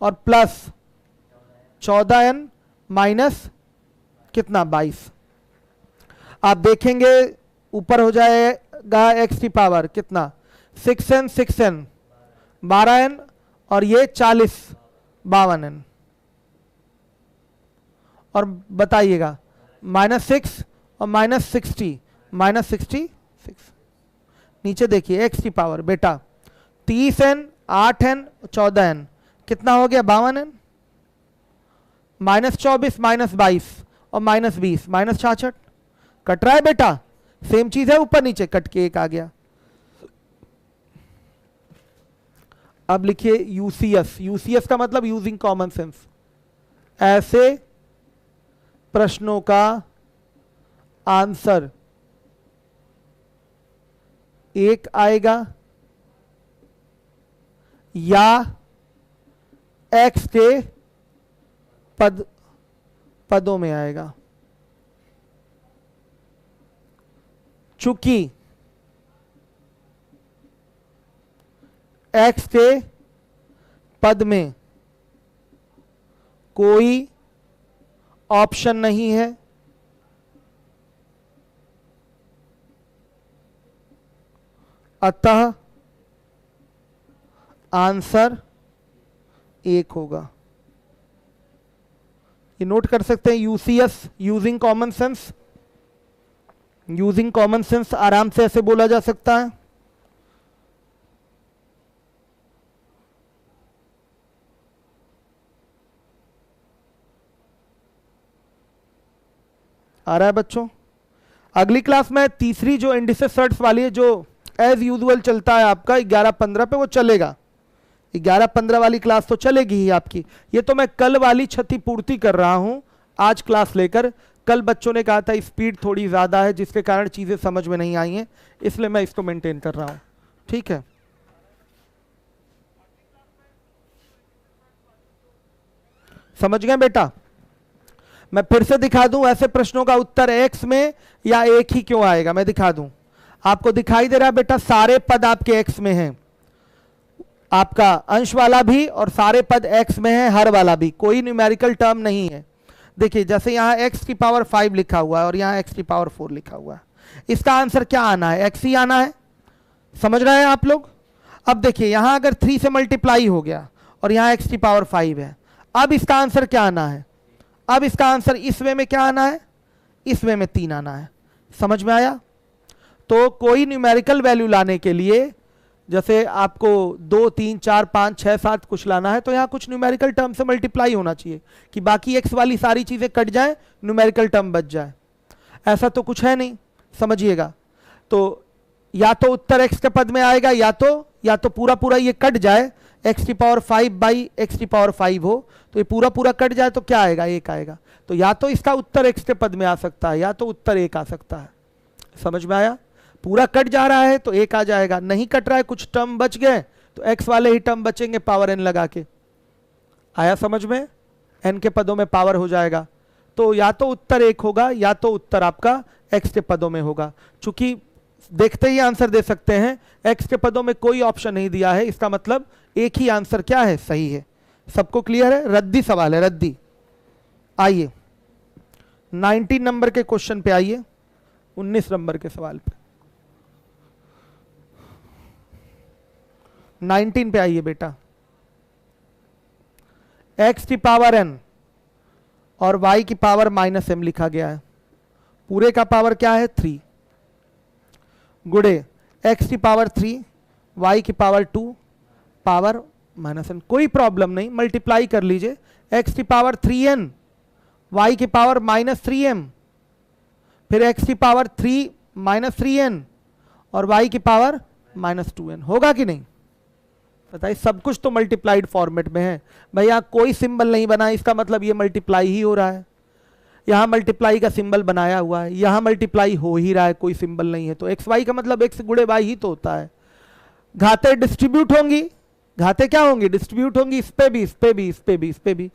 और प्लस 14n माइनस कितना 22। आप देखेंगे ऊपर हो जाएगा x की पावर कितना 6n 12n और ये 40 52n, और बताइएगा -6 और -60 -66। नीचे देखिए x की पावर बेटा 30n 8n 14n कितना हो गया 52n, -24 -22 और -20 -66, कट रहा है बेटा, सेम चीज है, ऊपर नीचे कट के एक आ गया। अब लिखिए यूसीएस। यूसीएस का मतलब यूजिंग कॉमन सेंस। ऐसे प्रश्नों का आंसर एक आएगा या एक्स के पदों में आएगा। चूंकि एक्स के पद में कोई ऑप्शन नहीं है, अतः आंसर एक होगा। ये नोट कर सकते हैं, UCS using common sense. Using common sense आराम से ऐसे बोला जा सकता है। आ रहा है बच्चों? अगली क्लास में तीसरी जो इंडिसेस सर्ट्स वाली है, जो एज यूजुअल चलता है आपका 11-15 पे, वो चलेगा। 11-15 वाली क्लास तो चलेगी ही आपकी। ये तो मैं कल वाली क्षतिपूर्ति कर रहा हूं आज क्लास लेकर। कल बच्चों ने कहा था स्पीड थोड़ी ज्यादा है जिसके कारण चीजें समझ में नहीं आई हैं, इसलिए मैं इसको मेंटेन कर रहा हूं। ठीक है, समझ गए बेटा? मैं फिर से दिखा दूं, ऐसे प्रश्नों का उत्तर एक्स में या एक ही क्यों आएगा, मैं दिखा दूं। आपको दिखाई दे रहा है बेटा, सारे पद आपके एक्स में हैं, आपका अंश वाला भी और सारे पद एक्स में है, हर वाला भी, कोई न्यूमेरिकल टर्म नहीं है। देखिए जैसे यहां x की पावर 5 लिखा हुआ है और यहां x की पावर 4 लिखा हुआ है, इसका आंसर क्या आना है? x ही आना है। समझ रहे हैं आप लोग? अब देखिए यहां अगर 3 से मल्टीप्लाई हो गया और यहां x की पावर 5 है, अब इसका आंसर क्या आना है? अब इसका आंसर इस वे में क्या आना है? इस वे में 3 आना है। समझ में आया? तो कोई न्यूमेरिकल वैल्यू लाने के लिए, जैसे आपको 2, 3, 4, 5, 6, 7 कुछ लाना है, तो यहाँ कुछ न्यूमेरिकल टर्म से मल्टीप्लाई होना चाहिए कि बाकी एक्स वाली सारी चीजें कट जाए, न्यूमेरिकल टर्म बच जाए। ऐसा तो कुछ है नहीं, समझिएगा। तो या तो उत्तर एक्स के पद में आएगा या तो पूरा पूरा ये कट जाए, एक्स की पावर 5 बाई एक्स की पावर 5 हो, तो ये पूरा पूरा कट जाए तो क्या आएगा? एक आएगा। तो या तो इसका उत्तर एक्स के पद में आ सकता है या तो उत्तर एक आ सकता है। समझ में आया? पूरा कट जा रहा है तो एक आ जाएगा, नहीं कट रहा है, कुछ टर्म बच गए तो एक्स वाले ही टर्म बचेंगे पावर एन लगा के। आया समझ में? एन के पदों में पावर हो जाएगा। तो या तो उत्तर एक होगा या तो उत्तर आपका एक्स के पदों में होगा। चूंकि देखते ही आंसर दे सकते हैं, एक्स के पदों में कोई ऑप्शन नहीं दिया है, इसका मतलब एक ही आंसर क्या है? सही है। सबको क्लियर है? रद्दी सवाल है, रद्दी। आइए 19 नंबर के क्वेश्चन पे आइए, 19 नंबर के सवाल पे 19 पे आइए बेटा। x की पावर n और y की पावर -m लिखा गया है, पूरे का पावर क्या है? 3 गुड़े x की पावर 3, y की पावर 2, पावर -n। कोई प्रॉब्लम नहीं, मल्टीप्लाई कर लीजिए। x की पावर 3n, y की पावर -3m, फिर x की पावर 3 -3n और y की पावर -2n। होगा कि नहीं? बताइए, सब कुछ तो मल्टीप्लाइड फॉर्मेट में है भाई। यहाँ कोई सिंबल नहीं बना, इसका मतलब ये मल्टीप्लाई ही हो रहा है। यहाँ मल्टीप्लाई का सिंबल बनाया हुआ है, यहाँ मल्टीप्लाई हो ही रहा है, कोई सिंबल नहीं है। तो एक्स वाई का मतलब एक्स गुड़े वाई ही तो होता है। घाते डिस्ट्रीब्यूट होंगी, घाते क्या होंगी? डिस्ट्रीब्यूट होंगी, इस पे भी, इस पे भी, इस पे भी, इस पे भी,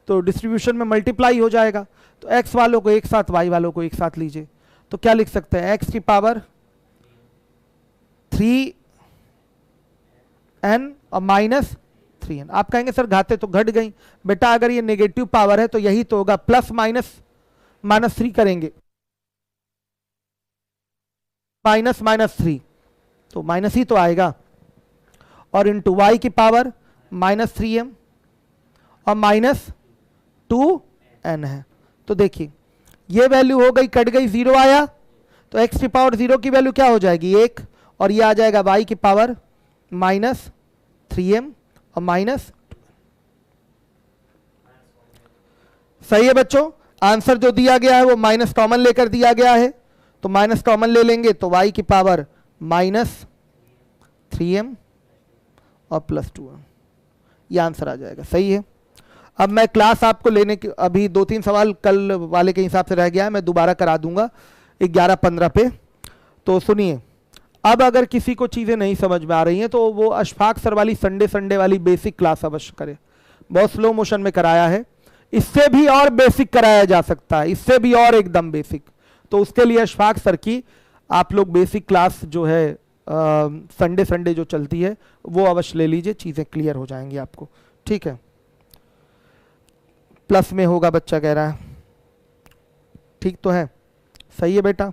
तो डिस्ट्रीब्यूशन में मल्टीप्लाई हो जाएगा। तो एक्स वालों को एक साथ, वाई वालों को एक साथ लीजिए, तो क्या लिख सकते हैं? एक्स की पावर 3n और -3n। आप कहेंगे सर घाते तो घट गई। बेटा अगर ये नेगेटिव पावर है तो यही तो होगा, प्लस -3 करेंगे, -3 तो माइनस ही तो आएगा, और इंटू वाई की पावर -3m और -2n है। तो देखिए ये वैल्यू हो गई, कट गई, 0 आया, तो x की पावर 0 की वैल्यू क्या हो जाएगी? 1, और ये आ जाएगा y की पावर -3m और माइनस। सही है बच्चों? आंसर जो दिया गया है वो माइनस कॉमन लेकर दिया गया है, तो माइनस कॉमन ले लेंगे तो y की पावर -3m और +2m, ये आंसर आ जाएगा। सही है। अब मैं क्लास आपको लेने की, अभी 2-3 सवाल कल वाले के हिसाब से रह गया है, मैं दोबारा करा दूंगा 11:15 पे। तो सुनिए, अब अगर किसी को चीज़ें नहीं समझ में आ रही हैं तो वो अशफाक सर वाली संडे वाली बेसिक क्लास अवश्य करे। बहुत स्लो मोशन में कराया है, इससे भी और बेसिक कराया जा सकता है, इससे भी और एकदम बेसिक। तो उसके लिए अशफाक सर की आप लोग बेसिक क्लास जो है संडे जो चलती है वो अवश्य ले लीजिए, चीज़ें क्लियर हो जाएंगी आपको। ठीक है, प्लस में होगा बच्चा कह रहा है, ठीक तो है, सही है बेटा,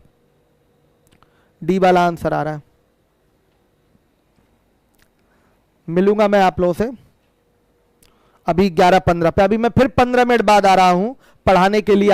डी वाला आंसर आ रहा है। मिलूंगा मैं आप लोगों से अभी 11:15 पे। अभी मैं फिर 15 मिनट बाद आ रहा हूं पढ़ाने के लिए।